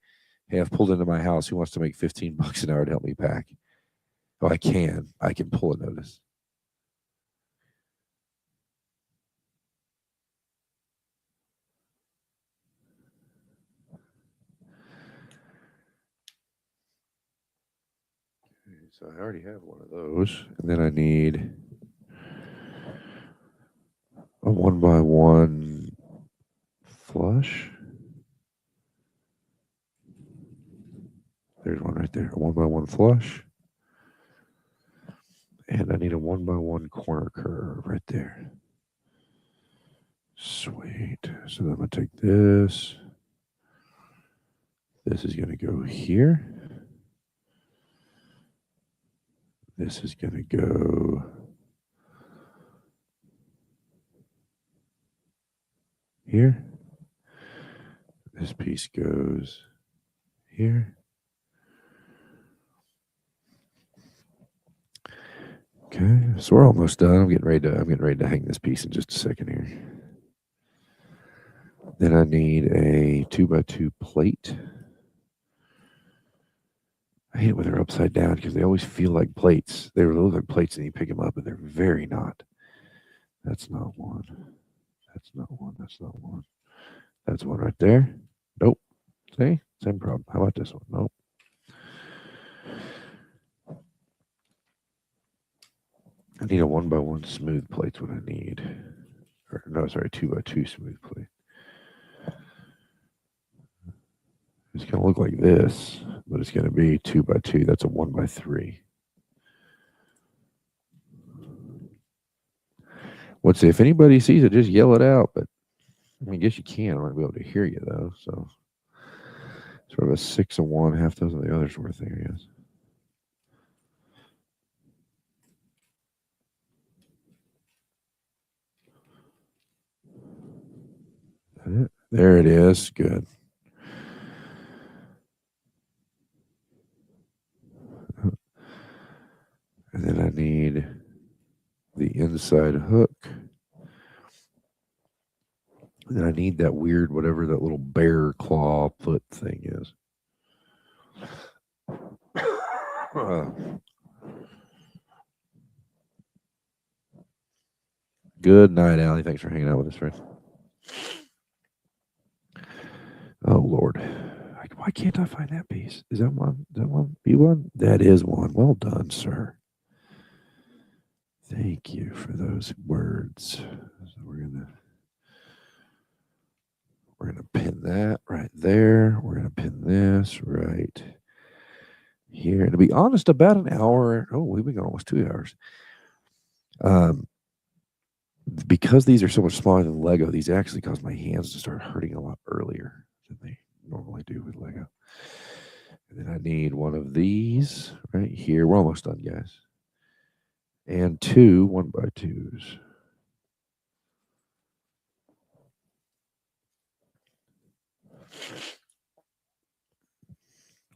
hey, I've pulled into my house. Who wants to make $15 an hour to help me pack? Oh, I can pull a notice. Okay, so I already have one of those. And then I need a 1x1 flush. There's one right there. A 1x1 flush. And I need a 1x1 corner curve right there. Sweet. So then I'm going to take this. This is going to go here. This is going to go here. This piece goes here. Okay, so we're almost done. I'm getting ready to hang this piece in just a second here. Then I need a 2x2 plate. I hate it when they're upside down because they always feel like plates. They look like plates and you pick them up and they're very not. That's not one. That's not one. That's not one. That's one right there. Nope. See? Same problem. How about this one? Nope. I need a 1x1 smooth plate's what I need. Or no, sorry, 2x2 smooth plate. It's going to look like this, but it's going to be 2x2. That's a 1x3. Let's see. If anybody sees it, just yell it out. But I guess you can. I'm not going to be able to hear you, though. So sort of a 6 of one, half dozen of the other sort of thing, I guess. That it? There it is. Good. And then I need the inside hook. And then I need that weird, whatever that little bear claw foot thing is. Good night, Allie. Thanks for hanging out with us, friend. Oh, Lord. Why can't I find that piece? Is that one? Is that one? B1? That is one. Well done, sir. Thank you for those words. So we're gonna pin that right there. We're gonna pin this right here. And to be honest, about an hour. Oh, we've been going almost 2 hours. Because these are so much smaller than Lego, these actually cause my hands to start hurting a lot earlier than they normally do with Lego. And then I need one of these right here. We're almost done, guys. And 2 1x2s.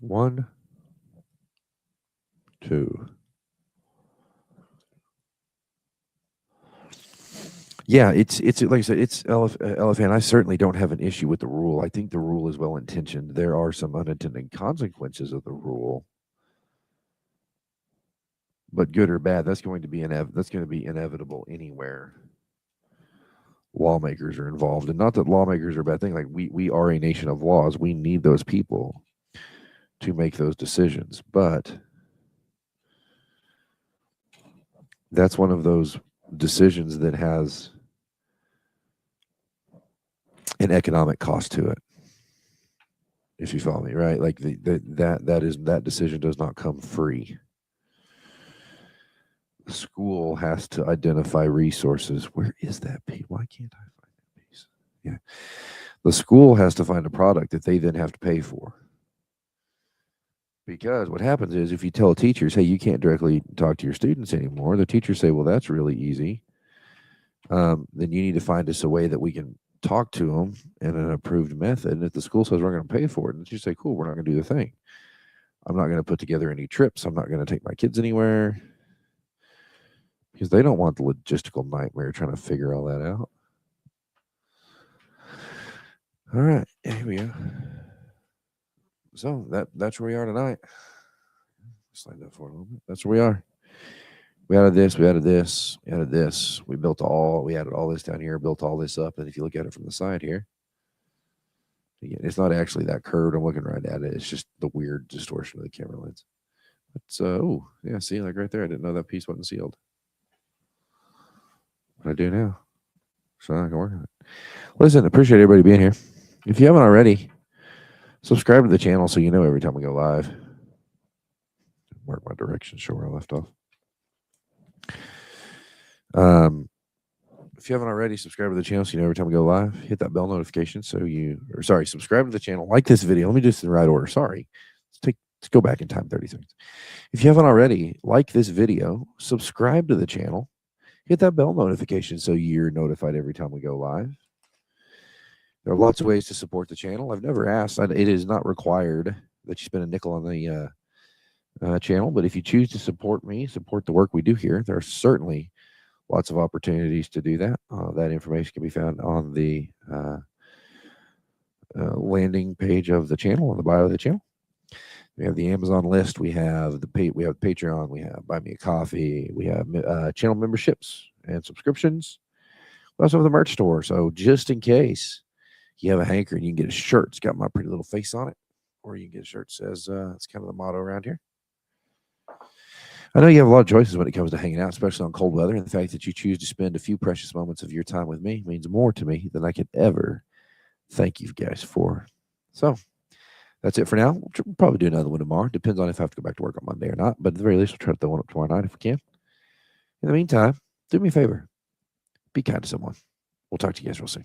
One, two. Yeah, it's like I said, it's elephant. I certainly don't have an issue with the rule. I think the rule is well intentioned. There are some unintended consequences of the rule, but good or bad, that's going to be inevitable anywhere lawmakers are involved. And not that lawmakers are a bad thing. Like we are a nation of laws. We need those people to make those decisions. But that's one of those decisions that has an economic cost to it. If you follow me, right? Like that decision does not come free. The school has to identify resources. Where is that piece? Why can't I find that piece? Yeah. The school has to find a product that they then have to pay for. Because what happens is if you tell teachers, hey, you can't directly talk to your students anymore, the teachers say, well, that's really easy. Then you need to find us a way that we can talk to them in an approved method. And if the school says we're going to pay for it, and you say, cool, we're not going to do the thing. I'm not going to put together any trips. I'm not going to take my kids anywhere because they don't want the logistical nightmare trying to figure all that out. All right, here we go. So that's where we are tonight. Slide that forward a little bit. That's where we are. We added this, we added this, we added this. We added all this down here, built all this up. And if you look at it from the side here, it's not actually that curved. I'm looking right at it. It's just the weird distortion of the camera lens. But, oh, yeah, see, like right there. I didn't know that piece wasn't sealed. What I do now? So I can work on it. Listen, appreciate everybody being here. If you haven't already, subscribe to the channel so you know every time we go live. Mark my directions, show where I left off. If you haven't already, subscribe to the channel so you know every time we go live. Hit that bell notification subscribe to the channel. Like this video. Let me do this in the right order. Sorry. Let's go back in time 30 seconds. If you haven't already, like this video, subscribe to the channel. Hit that bell notification so you're notified every time we go live. There are lots of ways to support the channel. I've never asked. It is not required that you spend a nickel on the channel, but if you choose to support me, support the work we do here, there are certainly lots of opportunities to do that. That information can be found on the landing page of the channel, on the bio of the channel. We have the Amazon list. We have Patreon. We have Buy Me a Coffee. We have channel memberships and subscriptions. We also have the merch store. So just in case you have a hanker and you can get a shirt, it's got my pretty little face on it, or you can get a shirt that says it's kind of the motto around here. I know you have a lot of choices when it comes to hanging out, especially on cold weather, and the fact that you choose to spend a few precious moments of your time with me means more to me than I could ever thank you guys for. So that's it for now. We'll probably do another one tomorrow. Depends on if I have to go back to work on Monday or not, but at the very least, we'll try to throw one up tomorrow night if we can. In the meantime, do me a favor. Be kind to someone. We'll talk to you guys real soon.